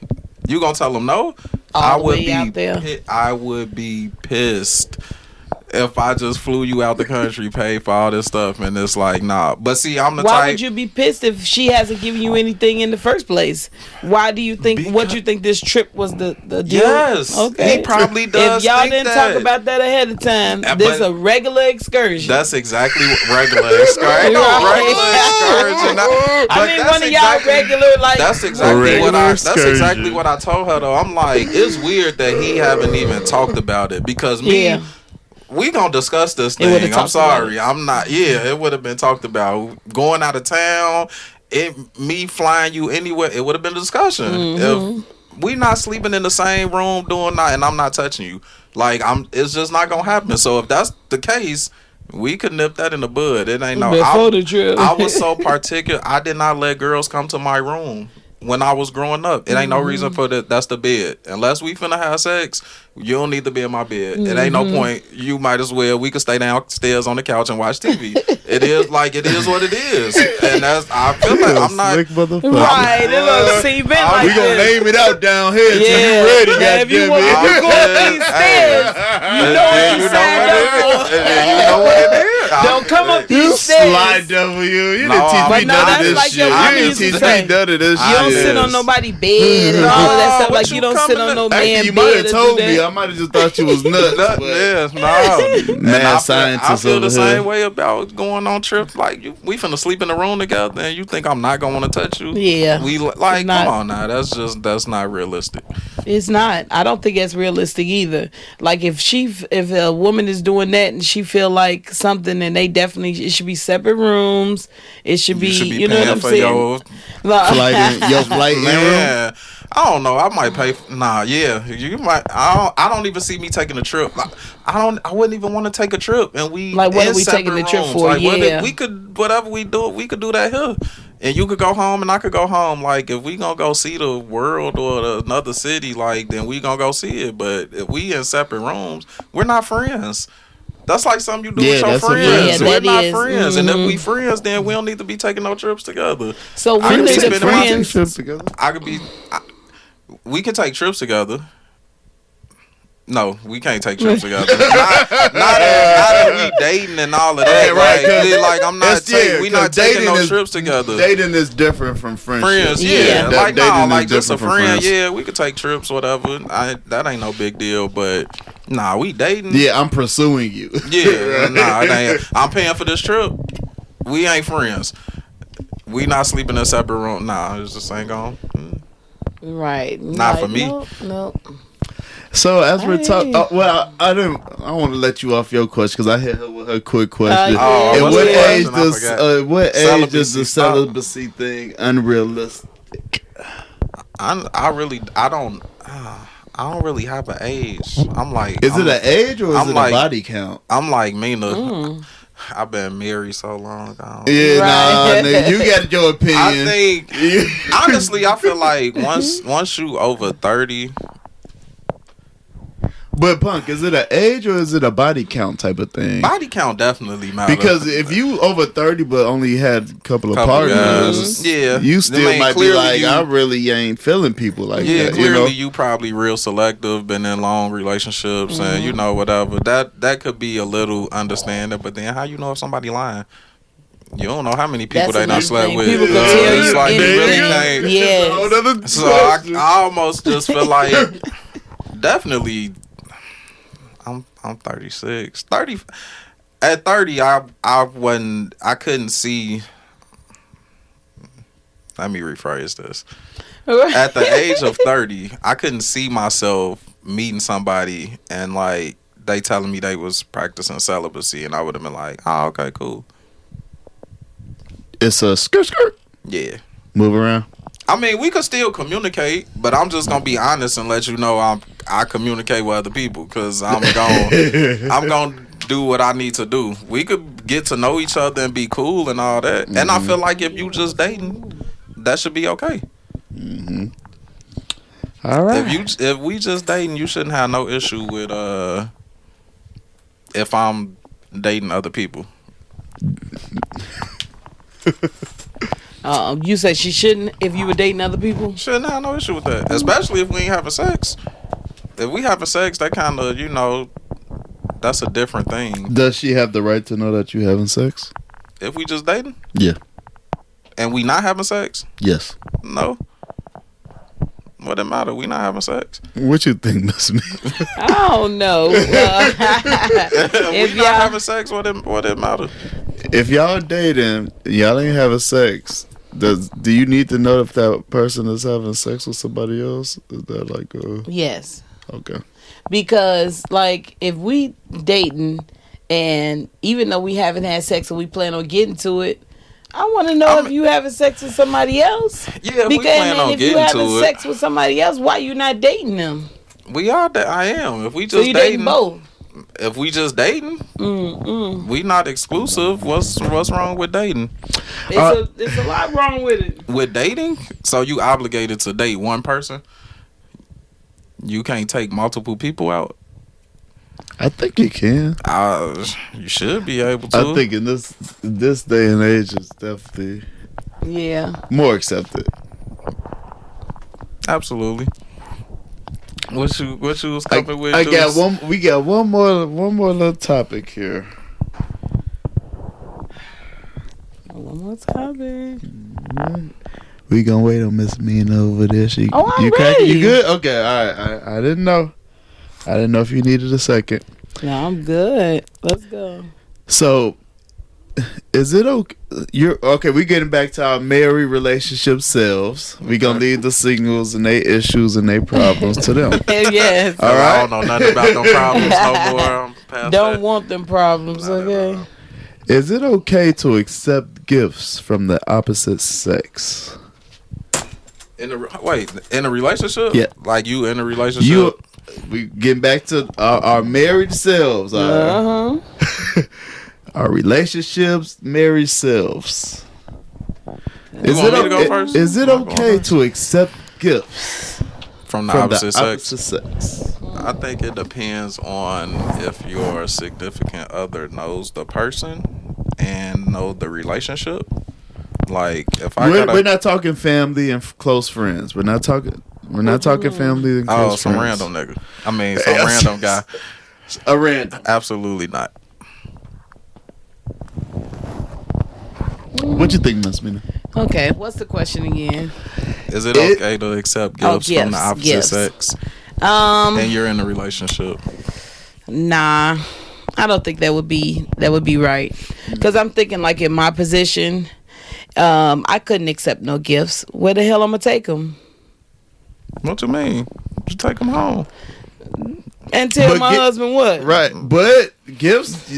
You gonna tell him no? I would be pissed if I just flew you out the country, paid for all this stuff, and it's like, nah. But see, I'm the type. Why would you be pissed if she hasn't given you anything in the first place? Why do you think? What you think this trip was the deal? Yes. Okay. He probably does. If y'all didn't talk about that ahead of time, this a regular excursion. That's exactly regular excursion. Regular excursion. I mean, one of y'all regular like. That's exactly what I told her though. I'm like, it's weird that he haven't even talked about it because me. We gonna discuss this It would've thing. I'm talked about sorry. it. I'm not. Yeah, it would have been talked about. Going out of town, me flying you anywhere, it would have been a discussion. If we not sleeping in the same room doing that, and I'm not touching you, like it's just not gonna happen. So if that's the case, we could nip that in the bud. It ain't no. Before the trip. I was so particular. I did not let girls come to my room when I was growing up. It ain't no reason for that. That's the bed. Unless we finna have sex, you don't need to be in my bed. It ain't no point. You might as well. We could stay downstairs on the couch and watch TV. It is what it is. And I feel like I'm not. Slick motherfucker. Right, it looks see, been like We gonna this. name it out down here till Yeah. you ready, Now, if you want goddamn to it. go up these stairs, you know what you signed up for. You know what it is. Don't come up You these stairs. slide W. You No, didn't teach but me no, none of that's this like shit. your You mama didn't used to teach say. me none of this You don't shit. sit on nobody's bed and all of that stuff. what Like you you don't sit coming on no to- Actually, man you might bed. have or told do me. that. I might have just thought you was nuts. but- Yes, no. Mad And I scientists feel the over same here. way about going on trips. Like we finna sleep in the room together, and you think I'm not gonna want to touch you? Yeah. We like, Not- come on now. That's not realistic. It's not. I don't think it's realistic either. Like if a woman is doing that and she feel like something, and they definitely it should be separate rooms. It should be you know paying what I'm for saying. your Your flight in room. man. I don't know. I might pay. Yeah. You might. I don't even see me taking a trip. I wouldn't even want to take a trip, and we Like, what in are we taking separate the trip rooms. for? Like, Yeah. we could whatever we do. We could do that here, and you could go home, and I could go home. Like if we gonna go see the world or another city, like then we gonna go see it. But if we in separate rooms, we're not friends. That's like something you do Yeah, with your that's a friends. friend. Yeah, We're that not is. friends, and if we friends, then we don't need to be taking no trips together. So I when could did be the spending my friends? Trip together. I could be. We can take trips together. No, we can't take trips together. Not that we dating and all of that. Yeah, right, 'cause like I'm not. We not taking no is, trips together. Dating is different from friendship. Friends, Yeah. yeah. Like Dating no, is like just a different from friend. friends. Yeah, we could take trips, whatever. That ain't no big deal. But nah, we dating. Yeah, I'm pursuing you. Yeah, nah, it ain't. I'm paying for this trip. We ain't friends. We not sleeping in a separate room. Nah, it's just ain't gone. Right. Not for me. No. So as we're Hey. talking, well, I want to let you off your question because I hit her with her quick question. Oh, At what's what the age question? I does forgot. what age is the Celibacy. celibacy thing unrealistic? I don't really have an age. I'm like, Is it an age or is I'm it like- a body count? I'm like Minah. I've been married so long. Yeah, Right. nah, nigga, you got your opinion. I think honestly, I feel like once you over 30, But Punk, is it an age or is it a body count type of thing? body count definitely matters. Because if you over 30 but only had a couple of partners, guys, yeah, you still I mean, might be clearly like, you- I really ain't feeling people like yeah, that. clearly You you probably real selective, been in long relationships, and you know whatever. That could be a little understanding, but then how you know if somebody lying? You don't know how many people That's they done another slept thing. with. People can Yeah, tell it's you like you really anything. can't. Yes. know? So I almost just feel like definitely I'm 36. 30 at 30 I couldn't see. Let me rephrase this. At the age of 30, I couldn't see myself meeting somebody and like they telling me they was practicing celibacy, and I would have been like, "Oh, okay, cool." It's a skirt. Yeah. Move around. I mean, we could still communicate, but I'm just gonna be honest and let you know I communicate with other people because I'm gonna do what I need to do. We could get to know each other and be cool and all that. And I feel like if you just dating, that should be okay. All right. If we just dating, you shouldn't have no issue with if I'm dating other people. You said she shouldn't if you were dating other people. Shouldn't have no issue with that, especially if we ain't having sex. If we having sex, that kind of that's a different thing. Does she have the right to know that you having sex? If we just dating Yeah. and we not having sex, Yes. no. What it matter? We not having sex. What you think, Miss Me? I don't know. If we y'all- not having sex, what it matter? If y'all dating, y'all ain't having sex. Do you need to know if that person is having sex with somebody else? Is that like Yes. Okay. Because like if we dating and even though we haven't had sex and we plan on getting to it, I want to know if you having sex with somebody else. Yeah, we plan on if getting you having to sex with somebody else, why you not dating them? We are that I am. If we So just you dating both. If we just dating, we not exclusive. What's wrong with dating? It's a lot wrong with it. With dating, so you obligated to date one person. You can't take multiple people out. I think you can. You should be able to. I think in this day and age, it's definitely more accepted. Absolutely. What you was coming with? I Deuce? got one. We got one more little topic here. One more topic. We gonna wait on Miss Minah over there. I'm you ready. You good? Okay. All right. I didn't know. I didn't know if you needed a second. No, I'm good. Let's go. So, is it okay? You're okay. We getting back to our married relationship selves. We gonna leave the singles and their issues and their problems to them. Yes. All right. I don't know nothing about no problems no more. I'm past Don't that. want them problems. Okay. Is it okay to accept gifts from the opposite sex? In a relationship? Yeah. Like you in a relationship? We getting back to our married selves. Our relationships, married selves. You want me to go first? Is it okay to accept gifts from the opposite sex? I think it depends on if your significant other knows the person and know the relationship. Like if we're not talking family and close friends. We're not talking family and close some friends. random nigga. I mean, some random guy. A random. Absolutely not. What you think, Miss Minah? Okay, what's the question again? Is it okay to accept gifts from the opposite sex? And you're in a relationship. Nah, I don't think that would be right. Because I'm thinking like in my position, I couldn't accept no gifts. Where the hell I'm gonna take them? What you mean? Just take them home. And tell my husband what? Right, but gifts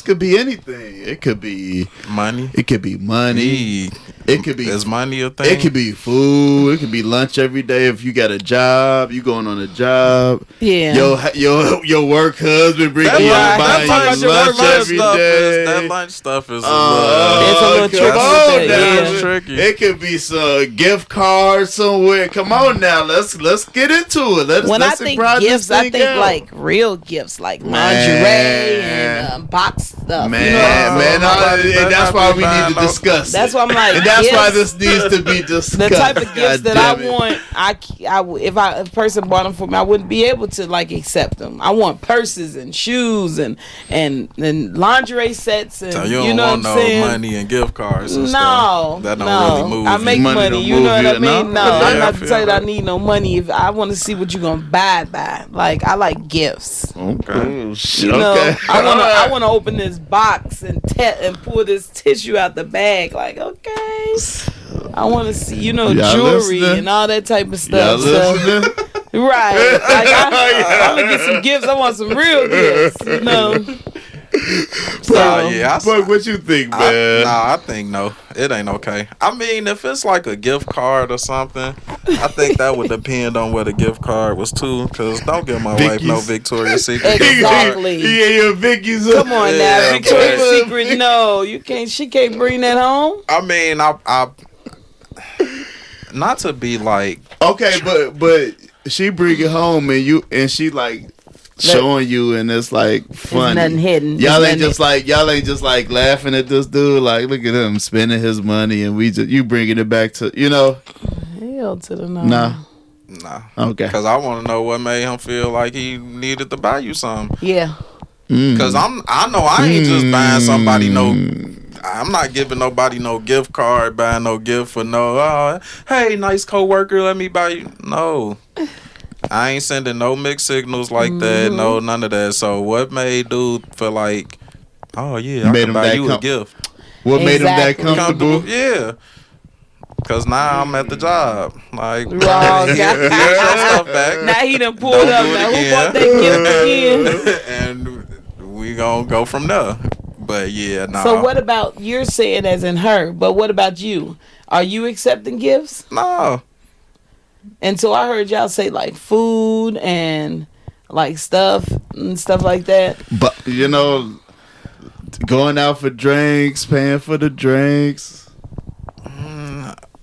could be anything. It could be money. It could be money. It could be is money a thing? It could be food. It could be lunch every day. If you got a job, you going on a job. Yeah. Your work husband bring you buying you lunch every day. That lunch stuff is it's a little tricky. That's tricky. It could be some gift card somewhere. Come on now, let's get into it. When I think gifts, I think like real gifts, like lingerie and box stuff. Man, you know that's why we need to discuss. That's why I'm like, and that's why this needs to be discussed. The type of gifts that I want, if a person bought them for me, I wouldn't be able to like accept them. I want purses and shoes and lingerie sets and so you know want what I'm saying? Money and gift cards. And no, stuff. That don't really move. I make money. You know what I mean? No, Yeah, I'm not to tell you that I need no money. If I want to see what you're gonna buy. Like I like gifts. Okay. You know, I want to open this box and pull this tissue out the bag. Like, okay, I want to see, jewelry listening? And all that type of stuff. Right. Like I'm gonna get some gifts. I want some real gifts. You know. But what you think, man? I think no. It ain't okay. I mean, if it's like a gift card or something, I think that would depend on what the gift card was to. Because don't give my wife no Victoria's Secret exactly. Yeah, Vicky's. Come on now, Victoria's Secret. No, you can't. She can't bring that home. I mean, I not to be like okay, but she bring it home and she like showing you, and it's like funny. There's nothing hidden. Y'all ain't just like laughing at this dude. Like, look at him spending his money, and you bringing it back to Hell to the no. Nah. Okay. Because I want to know what made him feel like he needed to buy you something. Yeah. Because I know I ain't just buying somebody no. I'm not giving nobody no gift card, buying no gift for hey, nice coworker, let me buy you. No. I ain't sending no mixed signals like that. No, none of that. So what made dude feel like, oh yeah, I can buy you a gift? What made him that comfortable? Yeah. Cause now I'm at the job. Like, Wrong here's guy. your stuff back. Now he done pulled Don't up. do it Now who again. bought that gift again? And we gonna go from there. But yeah, nah. So what about, you're saying as in her, but what about you? Are you accepting gifts? No. And so I heard y'all say like food and like stuff and stuff like that. But you know, going out for drinks, paying for the drinks.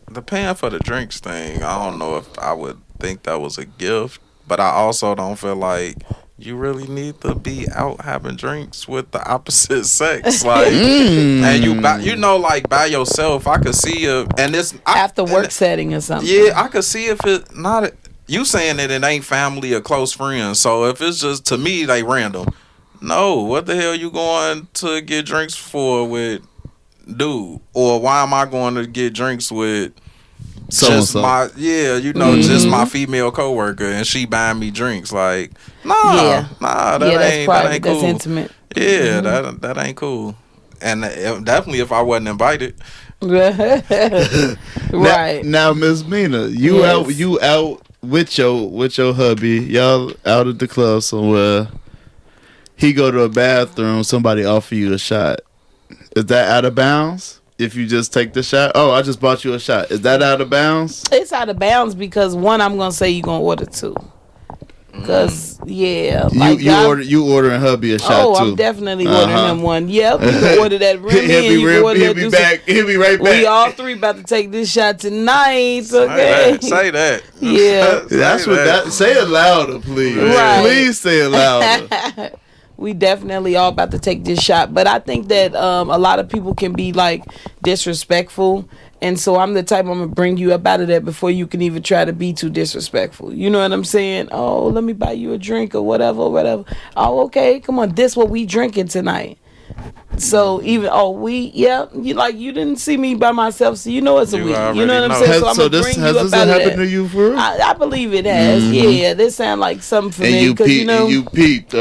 The paying for the drinks thing, I don't know if I would think that was a gift, but I also don't feel like you really need to be out having drinks with the opposite sex, like, and you know, like by yourself. I could see you, and it's After work setting or something. Yeah, I could see if it not you saying that it ain't family or close friends. So if it's just to me like random, no, what the hell you going to get drinks for with dude? Or why am I going to get drinks with just my just my female coworker and she buying me drinks? Like, nah, that that's private, that ain't cool. that's intimate. Yeah, that ain't cool. And definitely if I wasn't invited. Right. Now, Miss Minah, you out with your hubby. Y'all out at the club somewhere. He go to a bathroom. Somebody offer you a shot. Is that out of bounds? If you just take the shot? Oh, I just bought you a shot. Is that out of bounds? It's out of bounds because one, I'm gonna say you're gonna order two. Cause like you ordering hubby a shot too. I'm definitely ordering him one. Yep, you can order that Remy and you can order that Deuce. He'll be right back. We all three about to take this shot tonight. Okay, say that. Yeah, that's what that. Say it louder, please. Right. Please say it louder. We definitely all about to take this shot, but I think that a lot of people can be like disrespectful. And so I'm the type, I'm going to bring you up out of that before you can even try to be too disrespectful. You know what I'm saying? Oh, let me buy you a drink or whatever. Oh, okay. Come on. This what we drinking tonight. So even, you didn't see me by myself. So you know it's a week. You know what I'm saying? So I'm going to bring you up out of that. Has this happened to you for real? I believe it has. Mm-hmm. Yeah. This sound like something for me. And you peeped.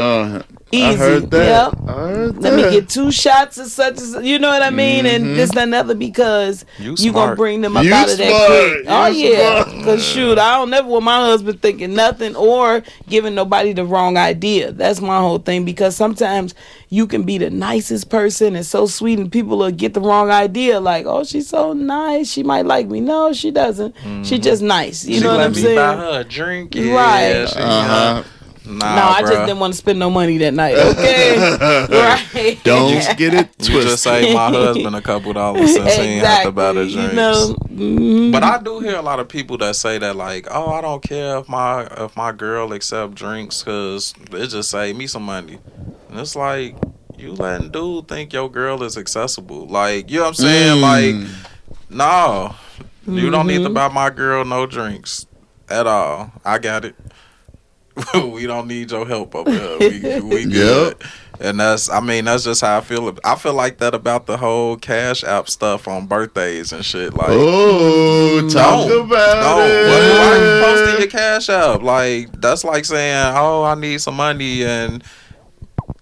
Easy. I heard that. Yep. I heard that. Let me get 2 shots of such as, you know what I mean? And this and another because you going to bring them up out of that quick. Oh, yeah. Because shoot, I don't never want my husband thinking nothing or giving nobody the wrong idea. That's my whole thing because sometimes you can be the nicest person and so sweet and people will get the wrong idea like, oh, she's so nice. She might like me. No, she doesn't. She just nice. You know what I'm saying? She let me buy her a drink. Yeah, right. I just didn't want to spend no money that night. Okay, right? Don't get it twisted. You just saved my husband a couple dollars since he ain't have to buy the drinks. You know? But I do hear a lot of people that say that like, oh, I don't care if my girl accept drinks because it just save me some money. And it's like you letting dude think your girl is accessible. Like, you know what I'm saying? Like, no, you don't need to buy my girl no drinks at all. I got it. We don't need your help over here. We good. Yep. And that's just how I feel. I feel like that about the whole Cash App stuff on birthdays and shit. Like, talk about it. Why are you posting your Cash App? Like, that's like saying, oh, I need some money and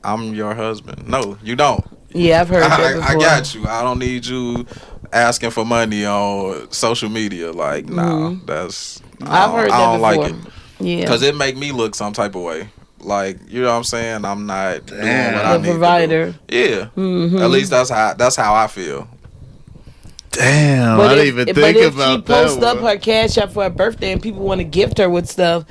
I'm your husband. No, you don't. Yeah, I've heard that before. I got you. I don't need you asking for money on social media. Like, nah, that's... I've heard that before. I don't like it. Yeah, because it make me look some type of way. Like, you know what I'm saying? I'm not doing what I need provider. to do. Yeah, at least that's how I feel. Damn, I didn't even think about that. But if she posts up her Cash App for her birthday and people want to gift her with stuff,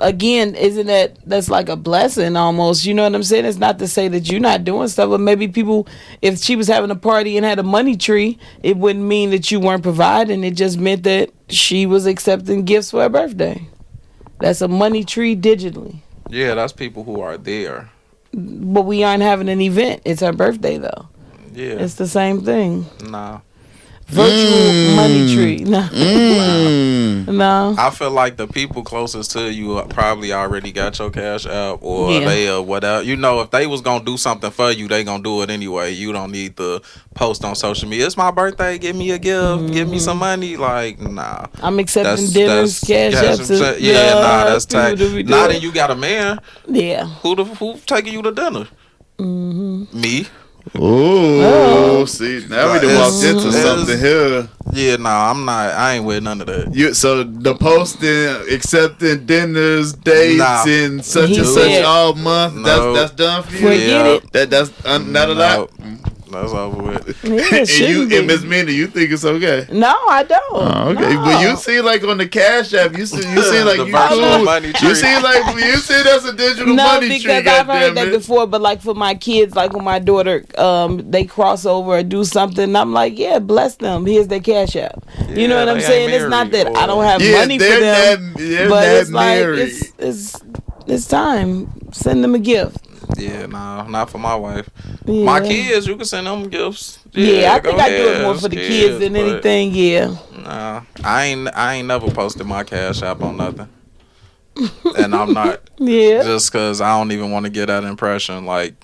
again, isn't that's like a blessing almost? You know what I'm saying? It's not to say that you're not doing stuff, but maybe people, if she was having a party and had a money tree, it wouldn't mean that you weren't providing. It just meant that she was accepting gifts for her birthday. That's a money tree digitally. Yeah, that's people who are there. But we aren't having an event. It's her birthday, though. Yeah. It's the same thing. Nah. Virtual money tree. No. No. I feel like the people closest to you probably already got your Cash App or they whatever. You know, if they was going to do something for you, they going to do it anyway. You don't need to post on social media. It's my birthday. Give me a gift. Give me some money. Like, nah. I'm accepting dinners, Cash Apps. That's tax. Now that you got a man. Yeah. Who taking you to dinner? Me. Oh, see, now we done walked into something here. Yeah, no, I'm not. I ain't with none of that. So the posting, accepting dinners, dates, Nah. and such He and such said- all month. No. That's done for you. Forget it. That's not a lot. That's over with. Yeah, it And shouldn't and be. Miss Minah, you think it's okay? No, I don't. Oh, okay, No. but you see, like on the Cash App, you see like The you virtual cool. money tree. You see that's a digital No, money tree. because I've heard that goddammit. before. But like for my kids, like when my daughter, they cross over or do something, I'm like, yeah, bless them. Here's their Cash App. You know Yeah, what I'm they saying? ain't It's not married, that I don't or- have Yeah, money for they're them, they're but not it's like married. it's time. Send them a gift. Yeah, no, not for my wife. Yeah. My kids, you can send them gifts. Yeah, I go think I do it ahead, more it's for the kids than but anything. Yeah. Nah, I ain't never posted my Cash App on nothing, and I'm not. Yeah. Just because I don't even want to get that impression. Like,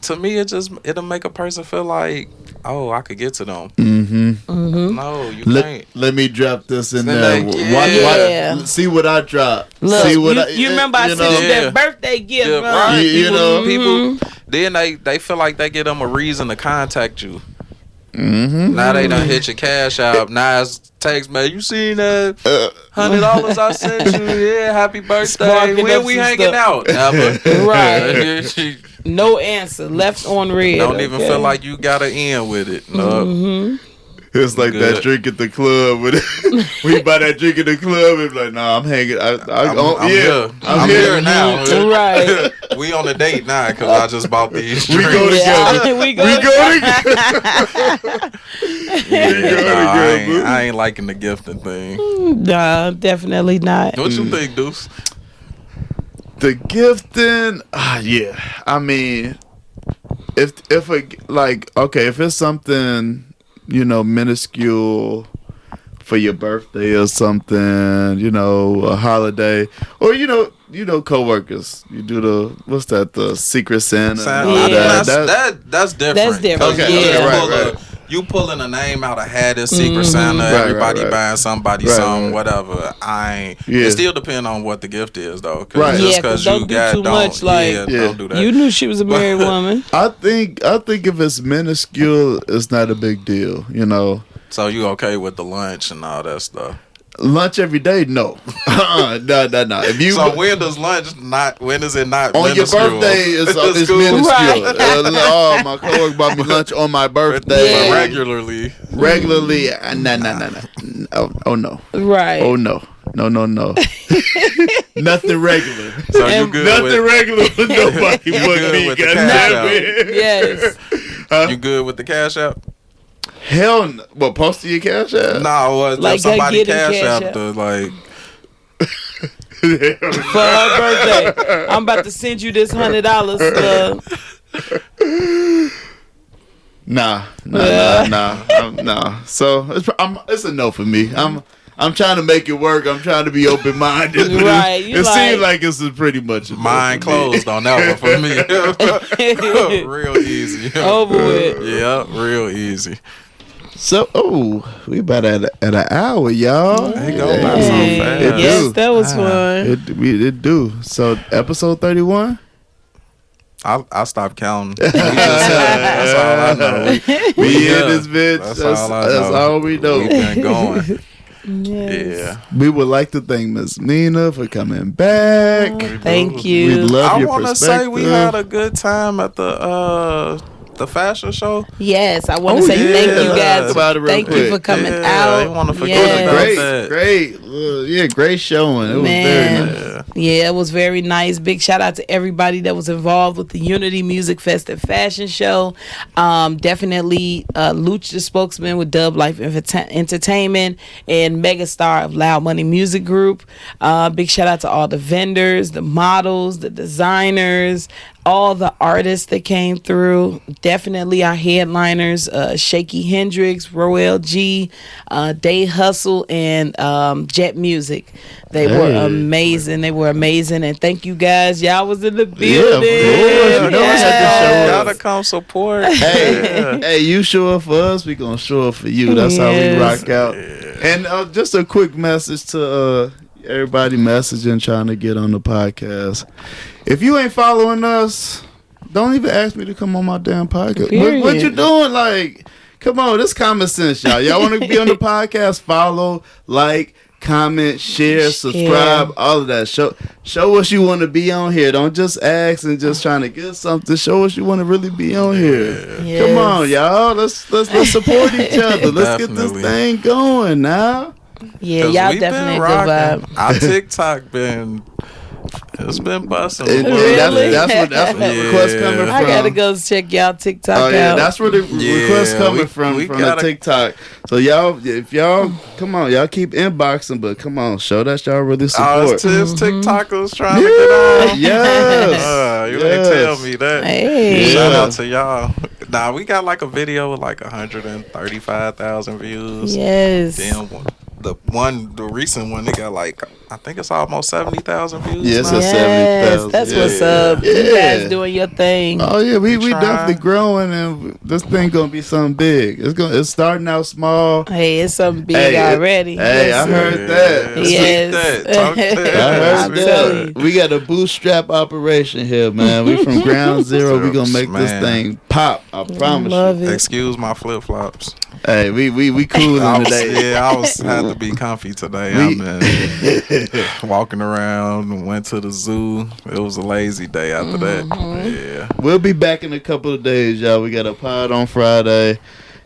to me, it'll make a person feel like, oh, I could get to them. Mm-hmm. No, you can't. Let me drop this in Then there. Yeah. See what I drop. Look, See what you remember I you sent you Yeah. that birthday gift, Yeah, right? right. You know. People, then they feel like they get them a reason to contact you. Mm-hmm. Now they done hit your Cash App. Now it's text, man. You seen that $100 I sent you? Yeah, happy birthday. Sparking When up we some hanging stuff. out? Never. Right. She No answer. Left on red. don't even okay? feel like you gotta end with it. No. Mm-hmm. It's like Good. that drink at the club. When you buy that drink at the club, it's like, nah, I'm hanging. I'm here. I'm here now. Right. We on a date now because I just bought these We drinks. go Yeah, together. we go We go together. I ain't liking the gifting thing. Nah, definitely not. What you think, Deuce? The gifting, yeah. I mean, if it's something, minuscule for your birthday or something, a holiday, or coworkers, you do the Secret Santa, and all Yeah. That's different. That's different. Okay, Yeah. right. You pulling a name out of hat as Secret Santa, Right, everybody right. buying somebody Right, something, right. whatever. I ain't. Yeah. It still depends on what the gift is, though. Right. Just Yeah, 'cause you don't do got too much, like- don't do that. You knew she was a married woman. I think if it's minuscule, it's not a big deal, So you okay with the lunch and all that stuff? Lunch every day? No. No. If you So when does lunch not? When is it not? on your minuscule? birthday, it's cool. minuscule. Right. My coworker bought me lunch on my But birthday. Yeah. regularly. Regularly, nah. Oh no. Right. Oh no. No. Nothing regular. So you And good Nothing with regular with nobody You but good me. with the Goddamn cash it. Yes. you good with the Cash App? Hell no. What, posting your Cash App? No, Like somebody getting Cash Cash App App. to like. For her birthday, I'm about to send you this $100. Nah. So it's a no for me. I'm trying to make it work. I'm trying to be open minded. Right, you It like- seems like it's pretty much a no Mind for me. closed on that one for me. Real easy. Over with. Yeah, real easy. So, we about at an hour, y'all. It go by so Hey, fast. It yes, do. that was fun. It do. So, episode 31. I stopped counting. We just that's all I know. We Yeah, in this bitch. that's That's all I know. that's all we know. We've been going. Yes. Yeah. We would like to thank Miss Minah for coming back. Thank We you. love I your want to perspective. say we had a good time at the fashion show. Yes, I want to Oh, say thank yeah. you guys. Talk about it real Thank you quick. for coming Yeah, out. I wanna forget Yes. about that. Great. Great showing. It was Man. very nice. Yeah, it was very nice. Big shout out to everybody that was involved with the Unity Music Fest and Fashion Show. Definitely Luch, the spokesman with Dub Life Entertainment, and Megastar of Loud Money Music Group. Big shout out to all the vendors, the models, the designers, all the artists that came through. Definitely our headliners, Shaky Hendrix, Roel G, Day Hustle, and Jet Music. They were amazing. And thank you guys. Y'all was in the building. course. You know I had to show up. Gotta come support. Hey, you show up for us, we gonna show up for you. That's how we Yes. rock out. And just a quick message to everybody messaging, trying to get on the podcast. If you ain't following us, don't even ask me to come on my damn podcast. What Period. you doing? Like, Come on, this common sense, y'all. Y'all want to be on the podcast? Follow, like, comment, share, subscribe, all of that. Show us you want to be on here. Don't just ask and just trying to get something. Show us you want to really be on here. Yes. Come on, y'all. Let's support each other. Let's get this thing going now. Yeah, y'all definitely a good vibe. Our TikTok it's been busting. Really? That's where the request coming from. I gotta go check y'all TikTok out. That's where the request coming from the TikTok. So if y'all come on, y'all keep inboxing, but come on, show that y'all really support. It's TikTokers trying to get on. Yes. You ain't tell me that. Hey. Shout out to y'all. Nah, we got like a video with like 135,000 views. Yes. Then the recent one, they got like, I think it's almost 70,000 views. Yes, now. 70,000. That's what's up. You guys doing your thing. Oh yeah, we definitely growing, and this thing gonna be something big. It's starting out small. Hey, it's something big already. Hey, I heard that. Yes. Talk that. I heard that. We got a bootstrap operation here, man. We from ground zero. We gonna make this thing pop. I promise you. Excuse my flip flops. Hey, we cooling today. I had to be comfy today. I've been walking around and went to the zoo. It was a lazy day after that. Yeah. We'll be back in a couple of days, y'all. We got a pod on Friday.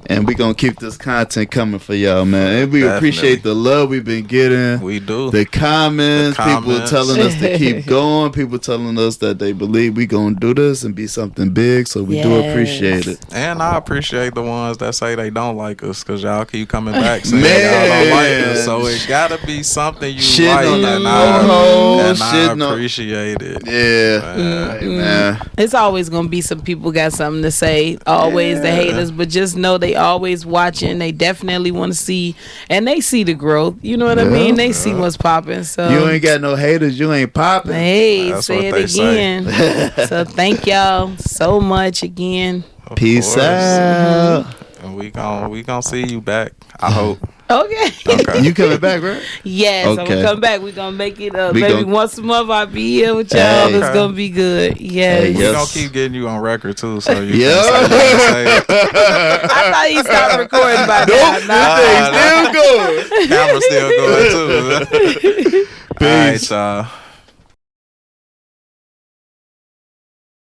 And we gonna keep this content coming for y'all, man. And we appreciate the love we've been getting. We do. The comments, people telling us to keep going, people telling us that they believe we gonna do this and be something big. So we do appreciate it. And I appreciate the ones that say they don't like us, because y'all keep coming back saying y'all don't like us. So it gotta be something you like, and I appreciate it. Yeah. Man. It's always gonna be some people got something to say. Always the haters, but just know they always watching. They definitely want to see, and they see the growth. You know what I mean? They see what's popping. So you ain't got no haters. You ain't popping. Hey, say it again. So thank y'all so much again. Peace out. And we gonna see you back, I hope. Okay. You coming back, right? Yes, okay. I'm gonna come back. We're gonna make it up. Maybe once a month I'll be here with y'all. It's gonna be good. Yes. We're gonna keep getting you on record too, so you can say it. I thought he stopped recording by now. Nope, still going. Camera's still going too. All right, y'all.